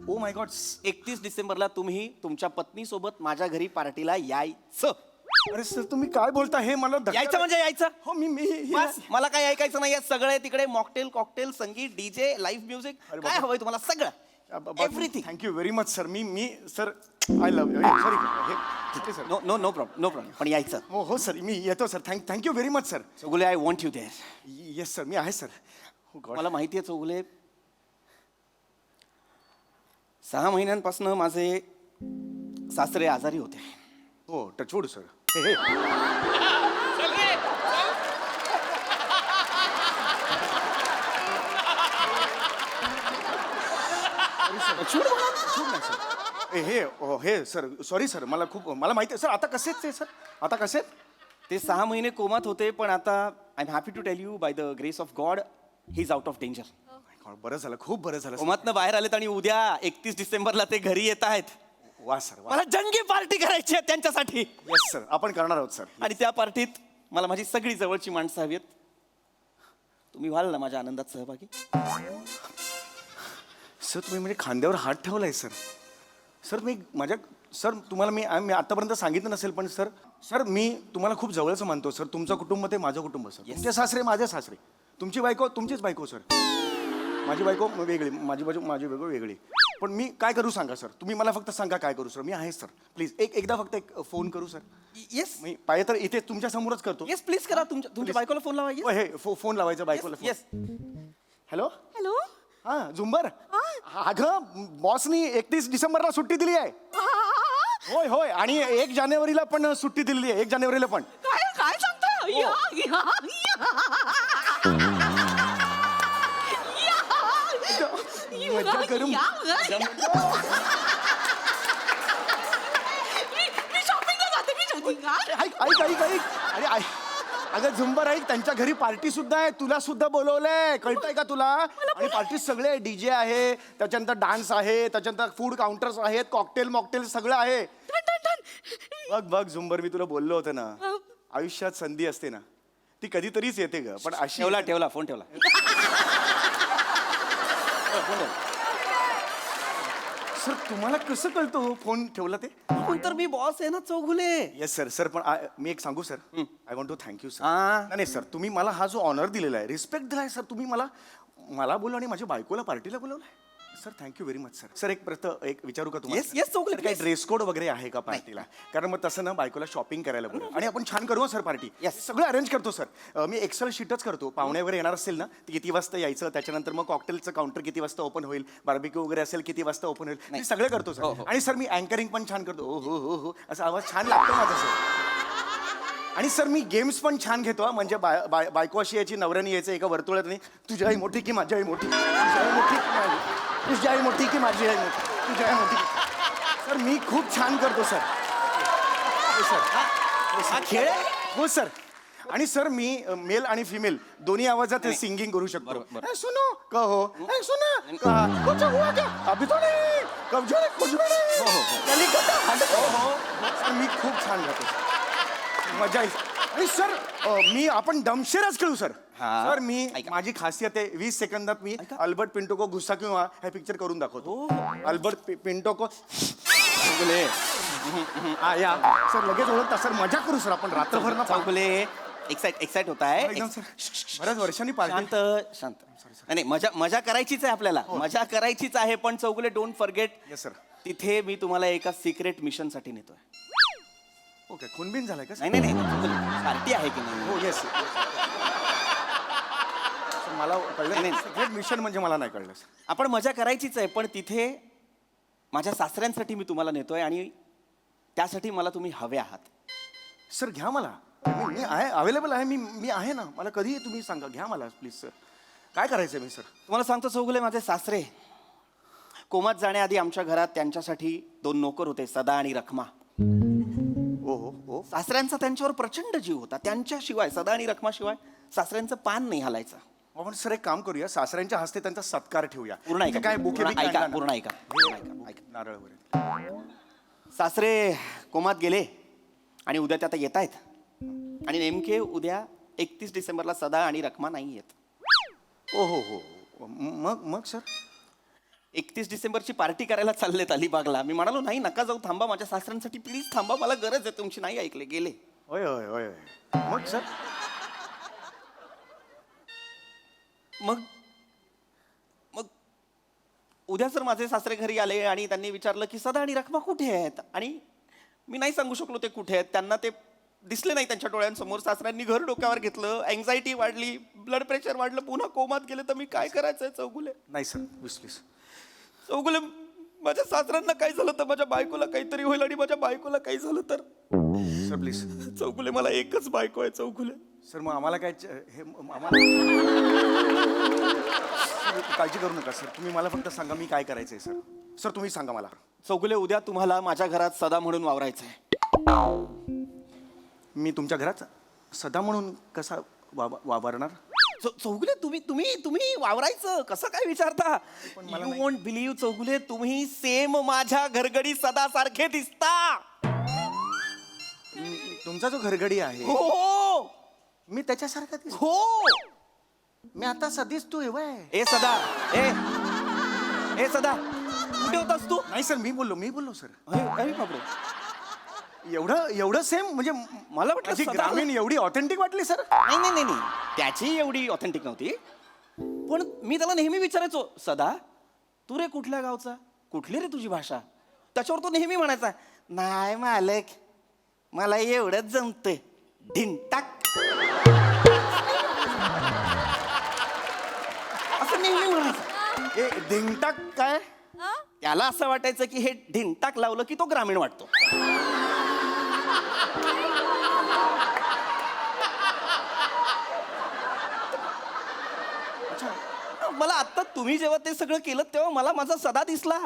Oh my God. 31 डिसेंबरला तुम्ही तुमच्या पत्नी सोबत माझ्या घरी पार्टीला यायचं. अरे सर, तुम्ही काय बोलता? हे मला धक्का- यायचं म्हणजे यायचं. हो, मी बस, मला काय ऐकायचं नाही. सगळे तिकडे मॉकटेल, कॉकटेल, संगीत, डीजे, लाईव्ह म्युझिक, काय हवंय तुम्हाला सगळं. Everything. Thank you very much sir. मी sir, I love you. Sorry. हे sir. No no no problem, no problem. पण यायचं. हो हो सर, मी येतो sir. Thank you very much sir. Chougule, I want you there. Yes sir, मी आहे सर. हो गॉड. मला माहिती आहे चौगुले, 6 महिन्यांपासून माझे सासरे आजारी होते. हो, टचवूड सर. हे हे सर, सॉरी सर. मला माहिती आहे सर. आता कसे आहेत ते सर? आता कसे आहेत? ते 6 महिने कोमात होते, पण आता I am happy to tell you by the grace of God he is out of danger. बरं झालं, खूप बरं झालं. कोमातनं बाहेर आलेत आणि उद्या 31 डिसेंबरला ते घरी येत आहेत. वा सर, वा. मला जंगी पार्टी करायची आहे त्यांच्यासाठी. येस सर, आपण करणार आहोत सर. आणि त्या पार्टीत मला माझी सगळी जवळची माणसं हवी आहेत. तुम्ही व्हाल ना माझ्या आनंदात सहभागी? सर तुम्ही म्हणजे खांद्यावर हात ठेवलाय सर. सर मी माझ्या सर तुम्हाला मी आतापर्यंत सांगितलं नसेल पण सर मी तुम्हाला खूप जवळचं मानतो सर. तुमचं कुटुंब ते माझं कुटुंब सर. तुमचे सासरे माझे सासरे, तुमची बायको तुमचीच बायको सर. माझी बायको वेगळी, माझी बायको वेगळी. पण मी काय करू सांगा सर. तुम्ही मला फक्त सांगा काय करू सर. मी आहे सर. प्लीज एकदा फक्त एक फोन करू सर. येस मी पाहिजे तर इथे तुमच्या समोरच करतो. येस प्लीज करा. तुमच्या बायकोला फोन लावा. हे फोन लावायचा बायकोला. येस. हॅलो हॅलो हां झुंबर. अगं बॉसनी 31 डिसेंबरला सुट्टी दिली आहे. होय होय, आणि 1 जानेवारीला पण सुट्टी दिलेली आहे. 1 जानेवारीला पण. काय सांगता? मज्जा करू. ऐक. अगं झुंबर ऐक, त्यांच्या घरी पार्टी सुद्धा आहे. तुला सुद्धा बोलवलंय, कळतंय का तुला? आणि पार्टी सगळे डीजे आहे, त्याच्यानंतर डान्स आहे, त्याच्यानंतर फूड काउंटर्स आहेत, कॉकटेल मॉकटेल सगळं आहे. बघ झुंबर, मी तुला बोललो होतं ना, आयुष्यात संधी असते ना ती कधीतरीच येते ग. पण अशी ठेवला फोन ठेवला. सर तुम्हाला कसं कळतं फोन ठेवला ते? तर मी बॉस आहे ना चौगुले. येस सर पण मी एक सांगू sir. I want to thank you sir. हा. नाही सर, तुम्ही मला हा जो ऑनर दिलेला आहे, रिस्पेक्ट दिलाय सर, तुम्ही मला बोललो आणि माझ्या बायकोला पार्टीला बोलवलंय sir. Thank you very much sir. Sir एक विचारू का तुम्हाला? Yes, चौगुले, काही ड्रेस कोड वगैरे आहे का पार्टीला? कारण मग तसं ना बायकोला शॉपिंग करायला बोलू आणि आपण छान करू सर पार्टी. सगळं अरेंज करतो सर. मी एक्सेल शीटच करतो. पाहुणे वगैरे येणार असेल ना, ते किती वाजता यायचं, त्याच्यानंतर मग कॉकटेलचं काउंटर किती वाजता ओपन होईल, बार्बिक्यू वगैरे असेल किती वाजता ओपन होईल, मी सगळं करतो सर. आणि सर मी अँकरिंग पण छान करतो. हो असा आवाज छान लागतो माझा सर. आणि सर मी गेम्स पण छान घेतो. म्हणजे बायको अशी यायची, नवऱ्याने यायचं एका वर्तुळात, नाही तुझी आई मोठी की माझी आई मोठी, तुझी आई मोठी की माझी आई मोठी, तुझी आई मोठी. सर मी खूप छान करतो सर. खेळ. हो सर. आणि सर मी मेल आणि फिमेल दोन्ही आवाजात सिंगिंग करू शकतो. सुनो कहो, सुनो कहा, कुछ हुआ क्या? अभी तो नहीं, कब जो कुछ भी नहीं. सर मी खूप छान गातो. मजा येईल. आणि सर आपण दमशेरच खेळू सर. सर मी माझी खासियत आहे 20 सेकंदात मी अल्बर्ट पिंटो को गुस्सा किंवा हे पिक्चर करून दाखवतो. अल्बर्ट पिंटो को या सर लगेच ओळखता सर. मजा करू सर आपण रात्रभर ना. चौगुले एक्साइट होता है. एकदम सर. बऱ्याच वर्षांनी पार्टी. शांत. नाही मजा करायचीच आहे आपल्याला. मजा करायचीच आहे. पण Chougule don't forget. Yes sir. तिथे मी तुम्हाला एका सिक्रेट मिशन साठी नेतोय. ओके, खूनबिन झालाय का? नाही पार्टी आहे की नाही? हो येस. मला कळलं नाही. सिक्रेट मिशन म्हणजे मला नाही कळलं सर. आपण मजा करायचीच आहे. पण तिथे माझ्या सासऱ्यांसाठी मी तुम्हाला नेतोय आणि त्यासाठी मला तुम्ही हवे आहात. सर घ्या मला. मी आहे, अवेलेबल आहे. मी आहे ना. मला कधी तुम्ही सांगा, घ्या मला प्लीज सर. काय करायचं मी सर? तुम्हाला सांगतो चौगुले, माझे सासरे कोमात जाण्याआधी आमच्या घरात त्यांच्यासाठी 2 नोकर होते, सदा आणि रखमा. हो. सासऱ्यांचा त्यांच्यावर प्रचंड जीव होता. त्यांच्याशिवाय, सदा आणि रखमाशिवाय सासऱ्यांचं पान नाही हलायचं. आपण सर एक काम करूया, सासऱ्यांच्या हस्ते त्यांचा सत्कार ठेवूया. पूर्ण ऐका. काय बुके पूर्ण ऐका. नारळ वगैरे. सासरे कोमात गेले आणि उद्या ते आता येत आहेत. आणि नेमके उद्या 31 डिसेंबरला सदा आणि रखमा नाही येत. हो. मग सर 31 डिसेंबरची पार्टी करायला चाललेत अलिबागला. मी म्हणालो नाही नका जाऊ, थांबा माझ्या सासऱ्यांसाठी प्लीज थांबा, मला गरज आहे तुमची. नाही ऐकले, गेले. होय. मग सर मग उद्या सर माझे सासरे घरी आले आणि त्यांनी विचारलं की सदा आणि रखमा कुठे आहेत. आणि मी नाही सांगू शकलो ते कुठे आहेत. त्यांना ते दिसले नाही त्यांच्या डोळ्यांसमोर. सासऱ्यांनी घर डोक्यावर घेतलं, अँझायटी वाढली, ब्लड प्रेशर वाढलं, पुन्हा कोमात गेले. तर मी काय करायचंय चौगुले? नाही सर प्लीज. चौगुले माझ्या सासऱ्यांना काही झालं तर माझ्या बायकोला काहीतरी होईल, आणि माझ्या बायकोला काही झालं तर. Sir please. चौगुले मला एकच बायको आहे चौगुले. सर मग आम्हाला काय हे आम्हाला काळजी करू नका सर. तुम्ही मला फक्त सांगा मी काय करायचंय सर. सर तुम्ही सांगा मला. चौगुले उद्या तुम्हाला माझ्या घरात सदा म्हणून वावरायचं आहे. मी तुमच्या घरात सदा म्हणून कसा वावरणार चौगुले तुम्ही तुम्ही तुम्ही वावरायचं कसं काय विचारता यू वोंट बिलीव्ह चौगुले तुम्ही सेम माझ्या घरगडी सदा सारखे दिसता. तुमचा जो घरगडी आहे हो मी त्याच्यासारखा दिसतो. हो मी आता सध्याच तू वय. ए सदा ए सदा कुठे होतास तू? नाही सर मी बोललो सर. अरे बापरे एवढं सेम म्हणजे मला वाटलं माझी सदा- ग्रामीण एवढी ऑथेंटिक वाटली सर. नाही त्याची एवढी ऑथेंटिक नव्हती पण मी त्याला नेहमी विचारायचो सदा तू रे कुठल्या गावचा कुठली रे तुझी भाषा त्याच्यावर तो नेहमी म्हणायचा नाही मालक मला एवढंच जमतंय ढिंटाक असं नेहमी म्हणायचं. ए धिंगटाक काय त्याला असं वाटायचं की हे ढिंटाक लावलं की तो ग्रामीण वाटतो. मला आता तुम्ही जेव्हा ते सगळं केलं तेव्हा मला माझा सदा दिसला.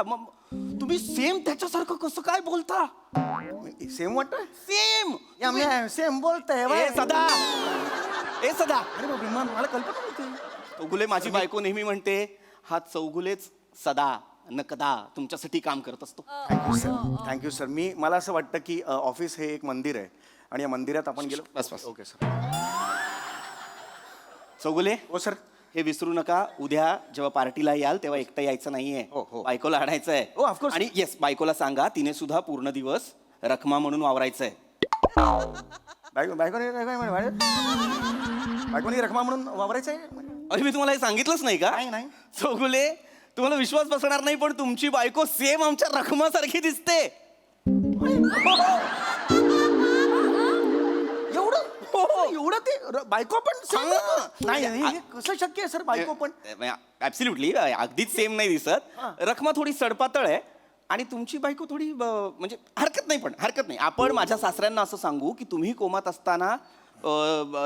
तुम्ही सेम त्याच्यासारखं कसं काय बोलता? सेम वाटत सेम सेम बोलतोय ए सदा अरे बापरे मला कल्पना नव्हती. चौगुले माझी बायको नेहमी म्हणते हा चौगुलेच सदा नकदा तुमच्यासाठी काम करत असतो. Thank you sir. मला असं वाटतं की ऑफिस हे एक मंदिर आहे आणि या मंदिरात आपण गेलो. बस. Okay sir. चौगुले हो सर. हे विसरू नका उद्या जेव्हा पार्टीला याल तेव्हा एकटं यायचं नाहीये. हो. बायकोला आणायचं आहे. हो, of course. आणि येस बायकोला सांगा तिने सुद्धा पूर्ण दिवस रखमा म्हणून वावरायचंय. बायकोनी रखमा म्हणून वावरायचं आहे. अरे मी तुम्हाला हे सांगितलंच नाही का? नाही. चौगुले तुम्हाला विश्वास बसणार नाही पण तुमची बायको सेम आमच्या रखमासारखी दिसते. एवढं ते बायको पण same हा. नाही हे कसं शक्य आहे सर बायको पण ऍब्सल्युटली अगदीच सेम नाही दिसत. रखमा थोडी सडपातळ आहे आणि तुमची बायको थोडी म्हणजे हरकत नाही. आपण माझ्या सासऱ्यांना असं सांगू की तुम्ही कोमात असताना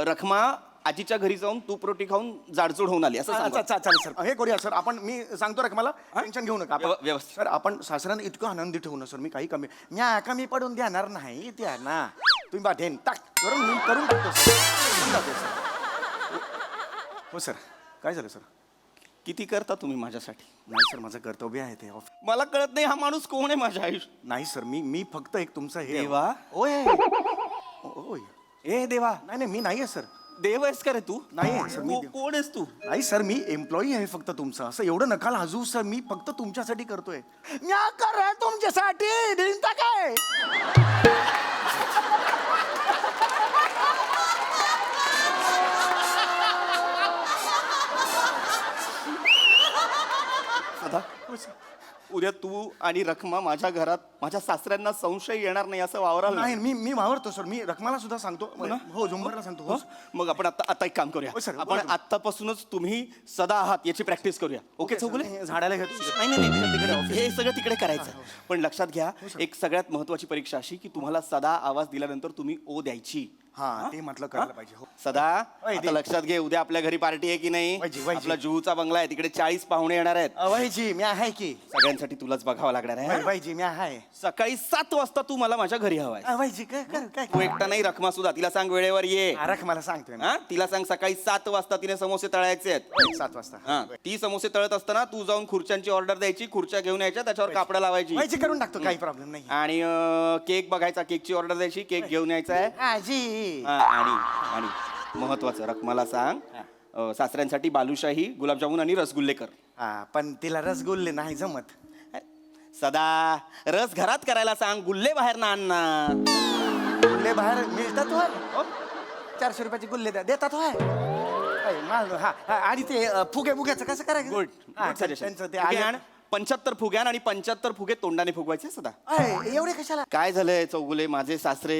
रखमा आजीच्या घरी जाऊन तूप रोटी खाऊन जाडजूड होऊन आली असं सांगा. चालेल सर. हे करूया सर आपण. मी सांगतो रखमाला टेन्शन घेऊ नका. व्यवस्थित. सर आपण सासऱ्यांना इतकं आनंदी ठेवू ना सर. मी काही कमी पडून देणार नाही त्या ना. तुम्ही बा ढेन टाक करून टाकतो सर. हो सर. काय झालं सर? किती करता तुम्ही माझ्यासाठी? नाही सर माझं कर्तव्य आहे ते. मला कळत नाही हा माणूस कोण आहे माझ्या आयुष्यात. नाही सर मी फक्त एक तुमचं हे देवा? ओय ए देवा नाही मी नाही आहे सर. देव आहेस का रे तू? नाही आहे सर. मी कोण आहेस तू? नाही सर मी एम्प्लॉई आहे फक्त तुमचं. असं एवढं नका लाजू सर. मी फक्त तुमच्यासाठी करतोय. म्या कर तुमच्यासाठी दिलता काय. सदा उद्या तू आणि रखमा माझ्या घरात माझ्या सासऱ्यांना संशय येणार नाही असं वावराला नाही मी वावरतो सर. मी रखमाला सुद्धा सांगतो. हो झुंबरला सांगतो. हो मग आपण आता एक काम करूया. हो, सर. आपण आतापासूनच तुम्ही सदा आहात याची प्रॅक्टिस करूया. ओके चौगुले? झाडाला घेतो. नाही हे सगळं तिकडे करायचं. पण लक्षात घ्या एक सगळ्यात महत्वाची परीक्षा अशी की तुम्हाला सदा आवाज दिल्यानंतर तुम्ही ओ द्यायची. हा ते म्हटलं करायला पाहिजे. हो सदा वै आता दे. लक्षात घे उद्या आपल्या घरी पार्टी आहे की नाही? वैजी. आपला जुहूचा बंगला आहे तिकडे 40 पाहुणे येणार आहेत. अवयजी मी आहे की. सगळ्यांसाठी तुलाच बघावं लागणार आहे. वैजी मी आहे. सकाळी 7 वाजता तू मला माझ्या घरी हवाय. अवयजी काय तू एकटा नाही रखमा सुद्धा तिला सांग वेळेवर ये. रखमाला सांगतोय मी. हा तिला सांग सकाळी 7 वाजता तिने समोसे तळायचे आहेत. 7 वाजता. हा ती समोसे तळत असताना तू जाऊन खुर्च्यांची ऑर्डर द्यायची. खुर्च्या घेऊन यायच्या त्याच्यावर कापडं लावायची वैजी करून टाकतो. काही प्रॉब्लेम नाही. आणि केक बघायचा. केकची ऑर्डर द्यायची. केक घेऊन यायचा आहे. आजी हा, आणि महत्वाचं रखमाला सांग सासऱ्यांसाठी बालुशाही गुलाबजामुन आणि रसगुल्ले कर. हा पण तिला रसगुल्ले नाही जमत. सदा रस घरात करायला सांग. गुल्ले बाहेर ना आण ना. गुल्ले बाहेर मिळतात होय. 400 रुपयाचे गुल्ले देतात होय. आणि ते फुग्याचं कसं करायचं? गुड त्यांचं ते 75 फुग्यान आणि 75 फुगे तोंडाने फुगवायचे सदा. एवढे कशाला? काय झालंय चौगुले माझे सासरे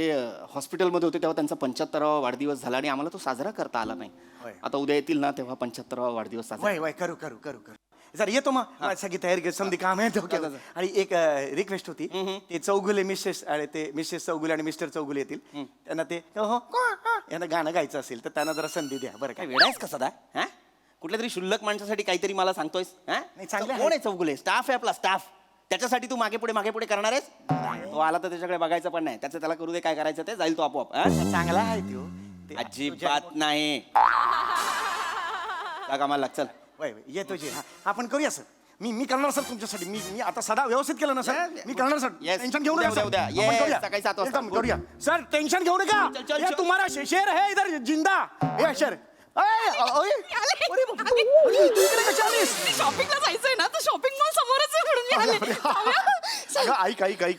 हॉस्पिटलमध्ये होते तेव्हा त्यांचा 75वा वाढदिवस झाला आणि आम्हाला तो साजरा करता आला नाही. होय. आता उद्या येतील ना तेव्हा 75वा वाढदिवस साजरा. वय करू जर येतो मग सगळी तयारी समधी काम आहे डोक्यात. आणि एक रिक्वेस्ट होती. ते चौगुले मिसेस आणि ते मिसेस चौगुले आणि मिस्टर चौगुले येतील. त्यांना ते यांना गाणं गायचं असेल तर त्यांना जरा संधी द्या बरं काय काय. वेळायस का सदा? हा कुठल्या तरी शुल्लक माणसासाठी काहीतरी मला सांगतोयस? नाही, चांगलं आहे. कोण आहे चौगुले? स्टाफ आहे आपला स्टाफ. त्याच्यासाठी तू मागे पुढे करणार आहेस? तो आला तर त्याच्याकडे बघायचं पण नाही. त्याचं त्याला करू दे काय करायचं ते जाईल तो आपोआप. चांगला आहे तो अजिबात नाही कामाला लाग, चल. वय वय, येतो जे हा, आपण करूया सर. मी करणार सर तुमच्यासाठी. मी आता सदा व्यवस्थित केलं ना सर. मी करणार सर. Yes. टेन्शन घेऊ उद्या, नका उद्या, सर. उद्या. आपण Yes, करूया. सकाळी 7 वाजता. एकदम करूया सर. टेन्शन घेऊ नका. चल, ये चल. तुम्हारा शेर है इधर जिंदा. ये शेर. अरे बाप रे. अरे, तू इकडे कशी आलीस? शॉपिंगला जायचंय ना तर शॉपिंग मॉल समोरच आहे म्हणून मी आले. अगं,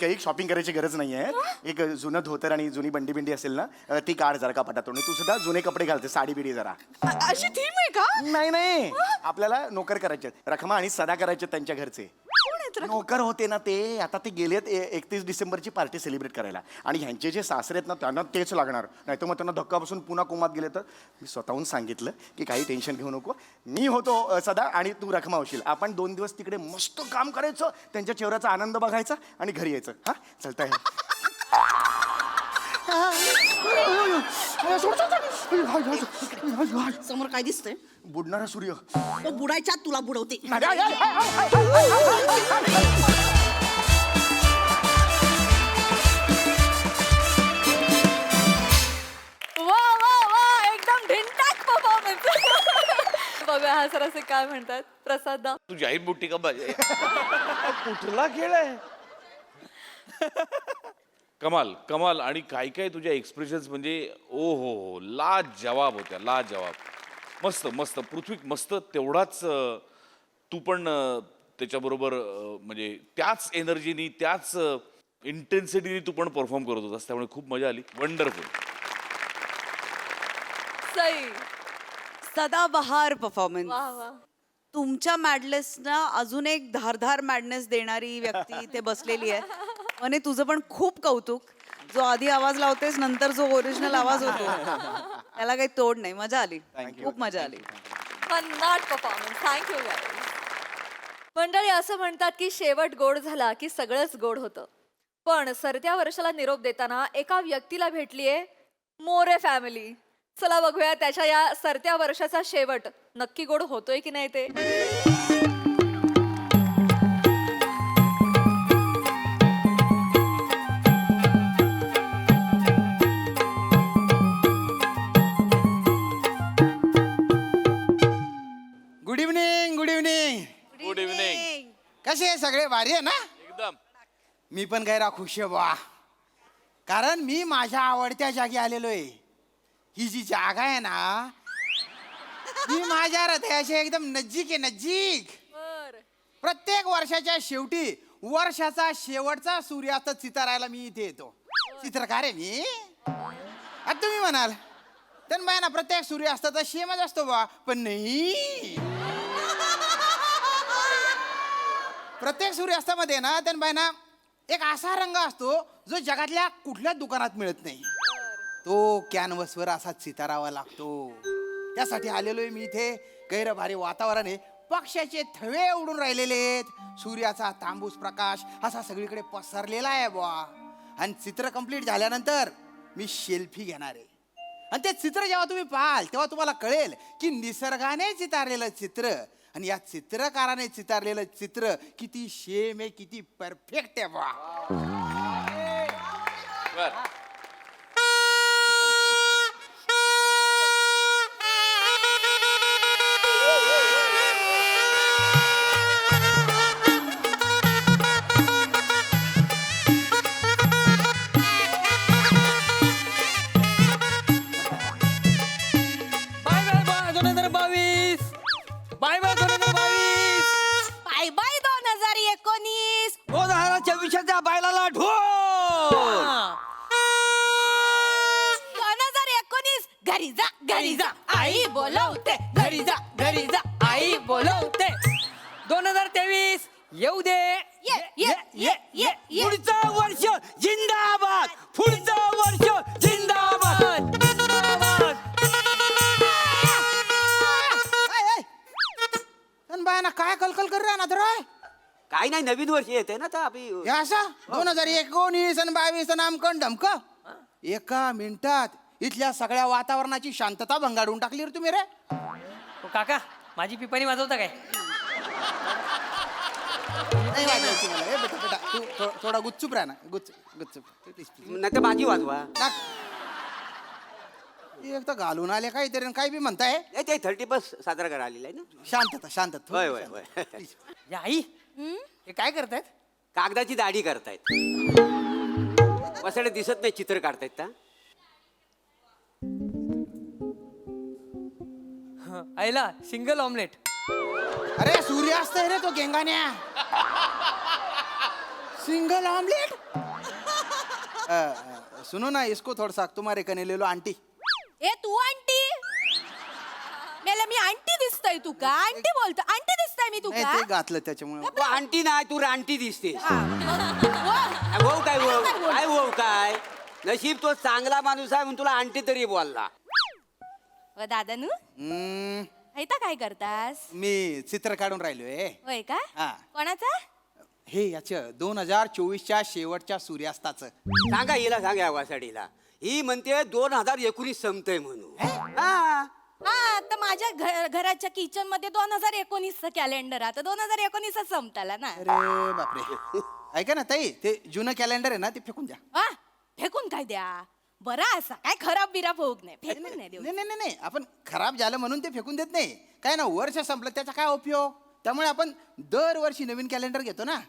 ऐक शॉपिंग करायची गरज नाहीये. एक जुनं धोतर आणि जुनी बंडी बिंडी असेल ना ती काढ जरा कपाटातून. तू सुद्धा जुने कपडे घालते, साडी बिडी जरा. अशी थीम आहे का? नाही आपल्याला नोकर करायचे. रखमा आणि सदा करायचे त्यांच्या घरचे. नोकर होते ना ते, आता ते गेलेत 31 डिसेंबरची पार्टी सेलिब्रेट करायला. आणि ह्यांचे जे सासरे आहेत ना त्यांना तेच लागणार. नाही तर मग त्यांना धक्का बसून पुन्हा कोमात गेले तर. मी स्वतःहून सांगितलं की काही टेन्शन घेऊ नको. मी होतो सदा आणि तू रखमा होशील. आपण 2 दिवस तिकडे मस्त काम करायचं, त्यांच्या चेहऱ्याचा आनंद बघायचा आणि घरी यायचं. हा चलताय. समोर काय दिसतंय? बुडणारा सूर्य. तो बुडायच्या तुला बुडवते. वा वा वा एकदम ढिंटाक परफॉर्मन्स. बघा हा सर असे काय म्हणतात प्रसाद दा. तुझी आई मोठी का माझी? कुठला खेळ आहे? कमाल कमाल. आणि काय काय तुझ्या एक्सप्रेशन्स म्हणजे ओ हो लाजवाब होत्या, लाजवाब. मस्त मस्त पृथ्वी मस्त. तेवढाच तू पण त्याच्याबरोबर म्हणजे त्याच एनर्जीनी त्याच इंटेन्सिटीने तू पण परफॉर्म करत होतास, त्यामुळे खूप मजा आली. वंडरफुल. सई. सदाबहार परफॉर्मन्स. वा वा. तुमच्या मॅडनेसना अजून एक धारधार मॅडनेस देणारी व्यक्ती इथे बसलेली आहे. म्हणे तुझं पण खूप कौतुक. जो आधी आवाज लावतेस नंतर जो ओरिजिनल आवाज होतो त्याला काही तोड नाही. मजा आली, खूप मजा आली. भन्नाट परफॉर्मन्स. Thank you guys. मंडळी असं म्हणतात की शेवट गोड झाला की सगळंच गोड होतं. पण सरत्या वर्षाला निरोप देताना एका व्यक्तीला भेटलीये मोरे फॅमिली. चला बघूया त्याच्या या सरत्या वर्षाचा शेवट नक्की गोड होतोय की नाही ते. Good evening. Good evening. Good evening. कसे आहे सगळे? भारी आहे ना? एकदम. मी पण गैरा खुश आहे बा, कारण मी माझ्या आवडत्या जागी आलेलो आहे. ही जी जागा आहे ना ही माझ्या हृदयाची एकदम नजीक आहे, नजीक. प्रत्येक वर्षाच्या शेवटी वर्षाचा शेवटचा सूर्यास्त चितारायला मी इथे येतो. चित्रकार आहे मी. आता तुम्ही म्हणाल तर ना प्रत्येक सूर्यास्ताचा शेमच असतो बा, पण नाही. प्रत्येक सूर्यास्तामध्ये ना त्यांना एक असा रंग असतो जो जगातल्या कुठल्याच दुकानात मिळत नाही. तो कॅनव्हसवर असा चितारावा लागतो. त्यासाठी आलेलोय मी इथे. गैर भारी वातावरण आहे. पक्ष्याचे थवे उडून राहिलेले आहेत. सूर्याचा तांबूस प्रकाश असा सगळीकडे पसरलेला आहे बुवा. आणि चित्र कंप्लीट झाल्यानंतर मी सेल्फी घेणार आहे. आणि ते चित्र जेव्हा तुम्ही पाहाल तेव्हा तुम्हाला कळेल की निसर्गाने चितारलेलं चित्र आणि या चित्रकाराने चितारलेलं चित्र किती शेम आहे, किती परफेक्ट आहे बुवा. बर. Bye bye 2022. Bye bye 2022. Bye bye 2019. 2024च्या बायलाला ढोल. 2019 घरी जा घरी जा आई बोलवते. घरी जा घरी जा आई बोलवते. 2023 येऊ दे. पुढचं वर्ष जिंदाबाद. पुढचं वर्ष जिंदाबाद. बाय ना काय कलकल कर रहा ना तर काय नाही, नवीन वर्ष येते ना आता अभि. हे असं 2019 आणि 22 नामकन ढमक एका मिनिटात इथल्या सगळ्या वातावरणाची शांतता भंगाडून टाकली रे तुम्ही रे. काका माझी पिपाणी वाजवता काय? नाही वाजवायची मला. ए बेटा बेटा तू थोडा गुच्चूप राहा ना. गुच्चूप गुच्चूप प्लीज प्लीज. नाही तर माझी वाजवा. एक तर घालून आले काहीतरी आणि काही बी म्हणताय. नाही ते 31 साजरा करायला आलेला आहे ना. शांतता शांतता होय होय होय. या आई हे काय करतायत? कागदाची दाढी करतायत. वसाडे दिसत नाही चित्र काढतायत का? आईला सिंगल ऑमलेट. अरे सूर्यास्त है रे तो गेंगान्या. Single omelette. सुनो ना इसको थोड़ा सा तुम्हारे कने ले लो आंटी. ए तू आंटी मेला मी आंटी दिसतोय तू का? आंटी बोलतो आंटी दिसतोय मी तू नाही का? ते घातलं त्याच्यामुळे. तू आंटी नाही तू रानटी दिसते. हा. व- वहू काय वहू काय वहू काय नशीब तो चांगला माणूस आहे म्हणून तुला आंटी तरी बोलला. व दादानू हम्म, ऐता काय करतास? मी चित्र काढून राहिलोय. होय का? हा. कोणाचा? हे याचं 2024च्या शेवटच्या सूर्यास्ताचं. सांगा हिला सांगा या वासाडीला. ही म्हणते 2019 संपतंय म्हणून. हा हा तर माझ्या घराच्या किचन मध्ये 2019 कॅलेंडर आता 2019 संपताला ना. अरे बापरे. ऐका ना ताई ते जुनं कॅलेंडर आहे ना ते फेकून द्या. वा फेकून काय द्या बरा असा काय खराब बिराब होऊ नये फेकून नाही देऊ. नाही नाही नाही नाही आपण खराब झालं म्हणून ते फेकून देत नाही. काय ना वर्ष संपलं त्याचा काय उपयोग. त्यामुळे आपण दरवर्षी नवीन कॅलेंडर घेतो ना.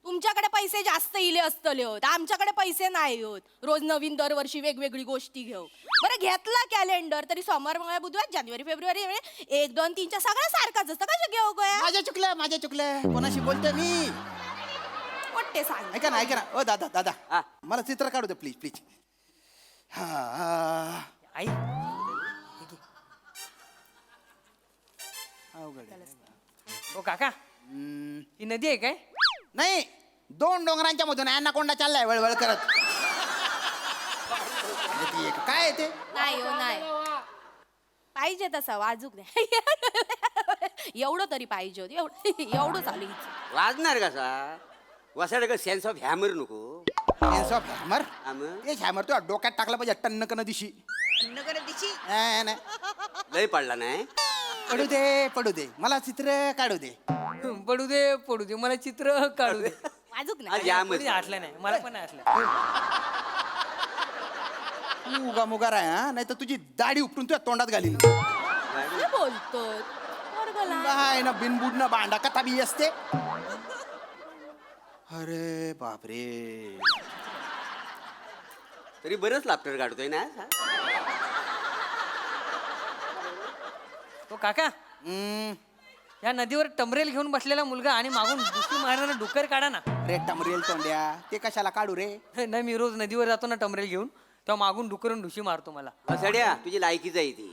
तुमच्याकडे पैसे जास्त इले असतले होत आमच्याकडे पैसे नाही होत रोज नवीन दरवर्षी वेगवेगळी गोष्टी घेऊ. बरं घेतला कॅलेंडर तरी सोमवार मंगळवार बुधवार जानेवारी फेब्रुवारी 1 2 3 सगळं सारखाच असतं कसं घेऊ गया. माझ्या चुकलं कोणाशी बोलतोय मी. वाटते सांग ऐका ना ओ दादा हा. दादा मला चित्र काढू दे प्लीज प्लीज. हा आई अवघड आहे. ओ काका ही नदी आहे काय? नाही 2 डोंगरांच्या मधून ॲनाकोंडा चाललाय वळवळ करत. येते एक. काय आहे ते? नाही हो नाही पाहिजे तसा वाजूक नाही एवढं तरी पाहिजे होत एवढं चालू हिचं. वाजणार कसा वसाड का सेन्स ऑफ हॅमर नको. Sense of hammer. हा मग. ते हॅमर तू डोक्यात टाकला पाहिजे टन्न कन दिशी. नाही. लय पडला नाही. पडू दे मला चित्र काढू दे. पडू दे मला चित्र काढू दे. वाजूक आज नाही यामध्ये कोणी आठलं नाही मला पण नाही आठलं. तू उगा मुगा राय हा नाही तर तुझी दाढी उपटून तुझ्या तोंडात घालील. काय बोलतो पोरगं लहान. ना बिनबुड ना भांडा कथा बी असते. अरे बापरे. तरी बरंच लाफ्टर काढतोय ना. तो काका या नदीवर टमरेल घेऊन बसलेला मुलगा आणि मागून दुसरी मारणारा डुक्कर काढा ना. रे टमरेल तोंड्या ते कशाला काढू रे. नाही मी रोज नदीवर जातो ना टमरेल घेऊन तेव्हा मागून डुकरून ढुशी मारतो मला. वसाड्या तुझी लायकीच आहे ती.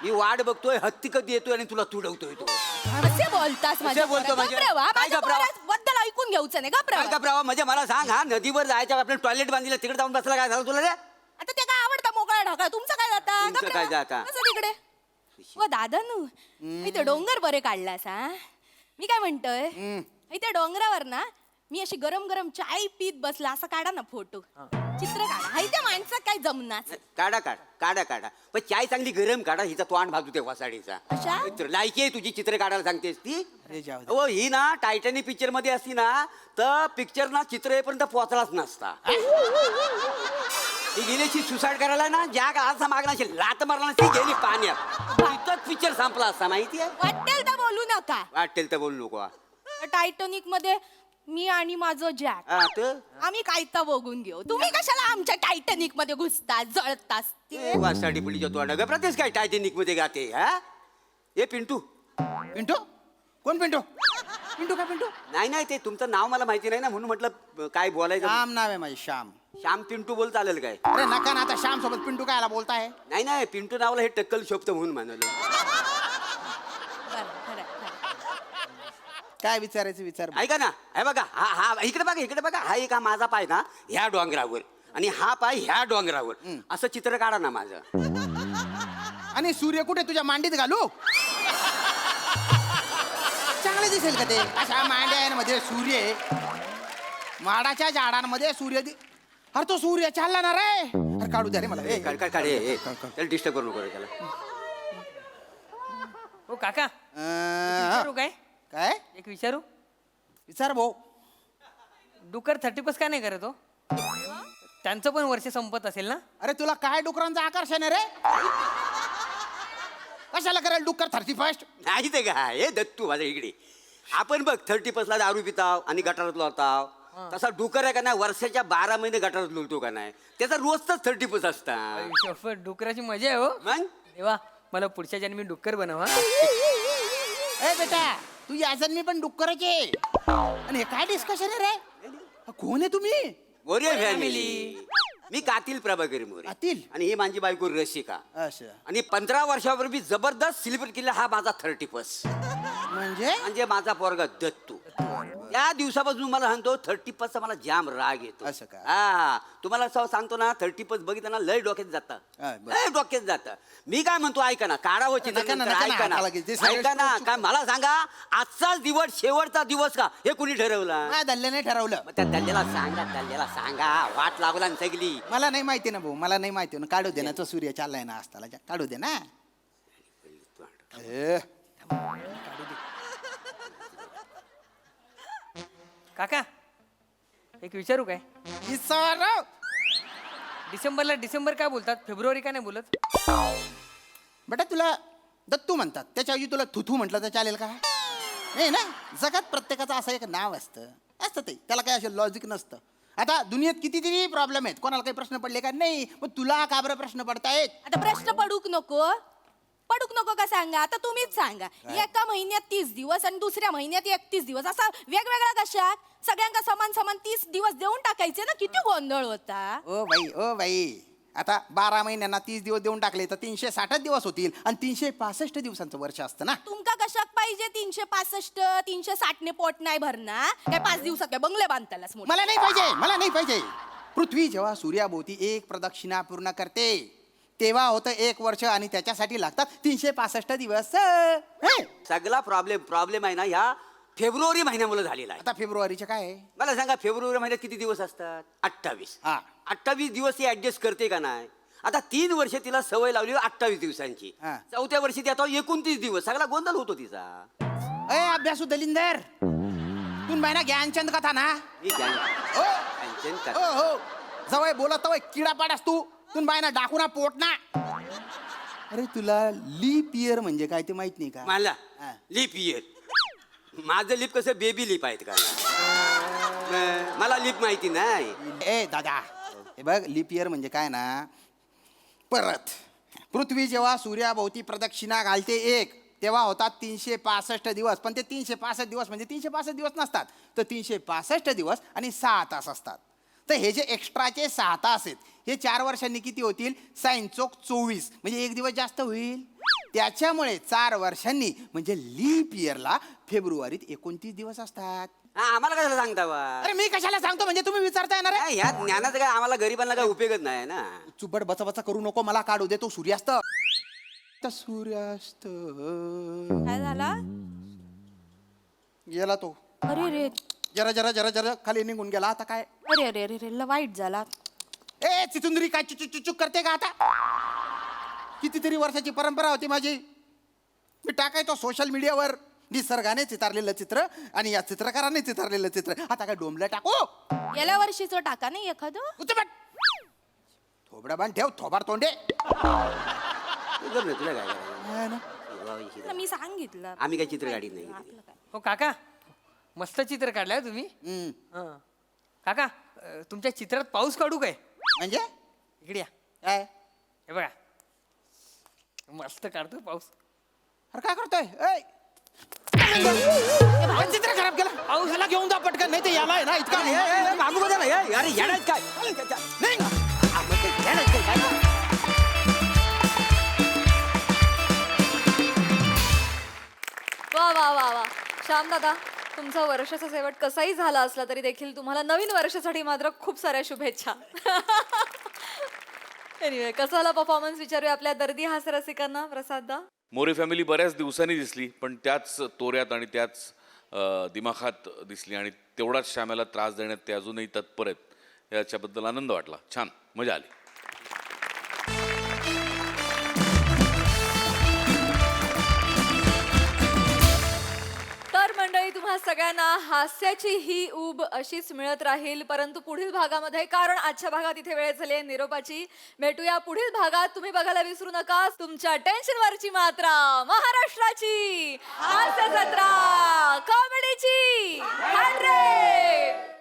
मी वाट बघतोय हत्ती कधी येतोय आणि तुला तुडवतोय तो. कसे बोलतास माझ्या बोलतो म्हणजे? घबरावा, काय माझ्या घबरावा? बद्दल ऐकून घ्यायचं नाही काय घबरावा. का प्रवाह म्हणजे मला सांग हा नदीवर जायच्या आपल्या टॉयलेट बांधलेलं तिकडे जाऊन बसला काय झालं तुला रे. आता ते काय आवडतं मोकळा ढाकळा तुमचं काय जाता तुमचं काय जाता? कसं तिकडे व दादानू इथे डोंगर बरे काढलास हा. मी काय म्हणतोय इथे डोंगरावर ना मी अशी गरम गरम चाय पीत बसला असं काढा ना फोटो चित्र काढा हाय त्या माणसात काय जमनाच. काढा पण चाय चांगली गरम काढा. हिचा तोंड भाजू ते वासाडीचा. कशा? मित्र, लायकी आहे तुझी चित्र काढायला सांगतेस ती. अरे जाऊ दे. हो ही ना टायटॅनिक पिक्चर मध्ये असती ना तर पिक्चर ना चित्र येईपर्यंत पोहोचलाच नसता. ती गेल्याची सुसाईड करायला ना ज्या असा मागणा लात मारला ना ती गेली पाण्यात तिथंच पिक्चर संपला असता माहिती आहे. वाटेल तर बोलू नका. वाटेल तर बोलू नको. टायटॅनिक मध्ये मी आणि माझं जॅक हा तर आम्ही कायता बघून घेऊ. तुम्ही कशाला आमच्या टायटॅनिक मध्ये घुसतास जळतास ते. वासाडी पुलीच्या तोंड प्रत्येक काय टायटॅनिक मध्ये गाते. हा हे पिंटू. पिंटू कोण पिंटू. पिंटू काय पिंटू. नाही ते तुमचं नाव मला माहिती नाही ना म्हणून म्हटलं काय बोलायचं. श्याम नाव आहे माझे श्याम. श्याम पिंटू बोल चालेल काय. अरे नका ना आता श्याम सोबत पिंटू कायला बोलताय. नाही पिंटू नावाला हे टक्कल शोभतं म्हणून म्हणालो. बरं, खरं, खरं. काय विचारायचं विचार. ऐका ना हे बघा हा इकडे बघा हा एक हा माझा पाय ना ह्या डोंगरावर आणि हा पाय ह्या डोंगरावर असं चित्र काढा ना माझं. आणि सूर्य कुठे तुझ्या मांडीत घालू. चांगले दिसेल का ते. अशा मांड्यांमध्ये सूर्य आहे. माडाच्या झाडांमध्ये सूर्य अरे तो सूर्य चालला ना रे. अरे काढू द्या रे मला. त्याला डिस्टर्ब करू नको रे त्याला. हो काका विचारू काय काय एक विचारू. विचार भाऊ. डुक्कर 30+ का नाही करत हो. त्यांचं पण वर्ष संपत असेल ना. अरे तुला काय डुकरांचं आकर्षण आहे रे? कशाला करायला डुक्कर 31st? नाही ते काय हे दत्तू माझ्या इकडे आपण बघ 31ला दारू पिताव आणि गटारात लोळताव. तसा डुकर आहे का नाही वर्षाच्या 12 महिने गटारात लोळतो का नाही त्याचा रोजचाच 31 असतात. डुकराची मजा आहे हो. मग देवा मला पुढच्या जन्मी डुक्कर बनवा. ए बेटा तू या जन्मी पण डुक्करच आहे. आणि हे काय डिस्कशन आहे रे? कोण आहे तुम्ही? मोरे फॅमिली. मी कातील प्रभाकरी मोरे. कातील? आणि ही माझी बायको रशिका. असं आणि 15 वर्षापूर्वी जबरदस्त सेलिब्रेट केला हा माझा 31. म्हणजे म्हणजे माझा पोरगा दत्तू. त्या दिवसापासून मला सांगतो 31चा मला जाम राग येतो. असं का? हा तुम्हाला असं सांगतो ना 31 बघितलं ना लय डोक्यात जातं. हा, बरं. लय डोक्यात जातं. मी काय म्हणतो ऐका ना काढावं चित्र नका ना, नंतर, नका ना, ऐका ना हाताला घेते. सगळं ऐका ना चुक- काय मला सांगा आजचाच दिवस शेवटचा दिवस का हे कुणी ठरवला. काय दल्ल्याने ठरवलं? मग त्या दल्ल्याला सांगा वाट लागला ना सगळी. मला नाही माहिती ना भाऊ, मला नाही माहिती ना. काढू दे ना, तो सूर्य चाललाय ना असताला, काढू दे ना. ए, काका एक विचारू काय. विचारा. डिसेंबर काय बोलतात फेब्रुवारी का नाही बोलत. बेटा तुला दत्तू म्हणतात त्याच्याऐवजी तुला थुथू म्हटलं तर चालेल का? नाही ना. जगात प्रत्येकाचं असं एक नाव असतं ते, त्याला काय असं लॉजिक नसतं. आता दुनियेत कितीतरी प्रॉब्लेम आहेत, कोणाला काही प्रश्न पडले का नाही, मग तुला का बरं प्रश्न पडतायत? आता प्रश्न पडूक नको का सांगा. आता तुम्हीच सांगा. एका महिन्यात 30 दिवस आणि दुसऱ्या महिन्यात 31 दिवस असा वेगवेगळा कशा सगळ्यांना समान 30 दिवस देऊन टाकायचे ना. किती गोंधळ होता. ओ बाई आता 12 महिन्यांना 30 दिवस देऊन टाकले तर 360 दिवस होतील आणि 365 दिवसांचं वर्ष असतं ना. तुमका कशाक पाहिजे 365 360 ने पोट नाही भरणार काय 5 दिवसात काय बंगले बांधतालाच मोठे? मला नाही पाहिजे. पृथ्वी जेव्हा सूर्याभोवती एक प्रदक्षिणा पूर्ण करते तेव्हा होतं 1 वर्ष आणि त्याच्यासाठी लागतात 365 दिवस. सगळा प्रॉब्लेम आहे ना ह्या फेब्रुवारी महिन्यामुळे झालेला आहे. आता फेब्रुवारीचे काय आहे? मला सांगा फेब्रुवारी महिन्यात किती दिवस असतात. 28. हा. 28 दिवस ती ऍडजस्ट करते का नाही. आता 3 वर्ष तिला सवय लावली 28 दिवसांची. हा. 4थ्या वर्षी ती आता 29 दिवस सगळा गोंधळ होतो तिचा. अभ्यासू दलिंदर तू बायना ज्ञानचंद कथा ना. मी काय- हो टेन्शन का- हो हो जवळ बोलत किडा पाडास तू बायना डाकूना पोट ना. अरे तुला लीप इयर म्हणजे काय ते माहित नाही का? मला हा. लिप इयर माझं लिप कसं बेबी लिप आहेत का मला लिप माहिती नाही. ए दादा हे बघ लीप इयर म्हणजे काय ना. परत पृथ्वी जेव्हा सूर्याभोवती प्रदक्षिणा घालते तेव्हा होतात 365 दिवस. पण ते 365 दिवस म्हणजे 365 दिवस नसतात तर 365 दिवस आणि 6 तास असतात. तर हे जे एक्स्ट्राचे 6 तास आहेत हे 4 वर्षांनी किती होतील? 6 चोक 24 म्हणजे 1 दिवस जास्त होईल. त्याच्यामुळे 4 वर्षांनी म्हणजे लीप इयरला फेब्रुवारीत 29 दिवस असतात. आम्हाला कशाला सांगता बा. अरे मी कशाला सांगतो म्हणजे तुम्ही विचारता येणार आहे. ह्या ज्ञानाचं काय आम्हाला गरीबांना काय उपयोगच नाही ना. चुबड बचा करू नको. मला काढू दे तो सूर्यास्त. सूर्यास्त काय झाला? गेला तो. अरे रे जरा खाली निघून गेला. आता काय? अरे अरे अरे अरे वाईट झाला. ए चिचुंदरी काय चुचुक करते का आता? कितीतरी वर्षाची परंपरा होती माझी. मी टाकायचो सोशल मीडियावर निसर्गाने चितारलेलं चित्र आणि या चित्रकाराने चितारलेलं चित्र. आता काय डोंबलं टाकू? गेल्या वर्षीचं टाका नाही एखादं. थोबडा बांध ठेव थोबाड तोंडे. तू गप रे, तुला काय करायचं? मी सांगितलं. आम्ही काय चित्र काढीत नाही. हो काका मस्त चित्र काढलंय तुम्ही. हं. काका तुमच्या चित्रात पाऊस काढू काय? म्हणजे इकडे या. काय? हे बघा मस्त काढतो पाऊस. अरे काय करतोय? चित्र खराब केलं. पाऊसाला घेऊन जा पटकन नाही ते याला आहे ना इतका मागू बघा ना अरे येणार काय वा वा वा वा श्याम दादा तुमचा वर्षाचा शेवट कसाही झाला असला तरी देखील तुम्हाला नवीन वर्षासाठी मात्र खूप साऱ्या शुभेच्छा. एनिवे कसाला परफॉर्मन्स विचारूया आपल्या दर्दी हास्य रसिकांना. प्रसाद दा. मोरे फॅमिली बऱ्याच दिवसांनी दिसली पण त्याच तोऱ्यात आणि त्याच दिमाखात दिसली आणि तेवढाच श्यामाला त्रास देण्यात ते अजूनही तत्पर आहेत. याच्याबद्दल आनंद वाटला. छान मजा आली. तर मंडळी तुम्हा सगळ्यांना हास्याची ही ऊब अशीच मिळत राहील, परंतु पुढील भागामध्ये, कारण आजच्या भागात इथे वेळ झाली आहे निरोपाची. भेटूया पुढील भागात. तुम्ही बघायला विसरू नका तुमच्या टेन्शनवरची मात्रा, महाराष्ट्राची हास्य जत्रा, कॉमेडीची 100.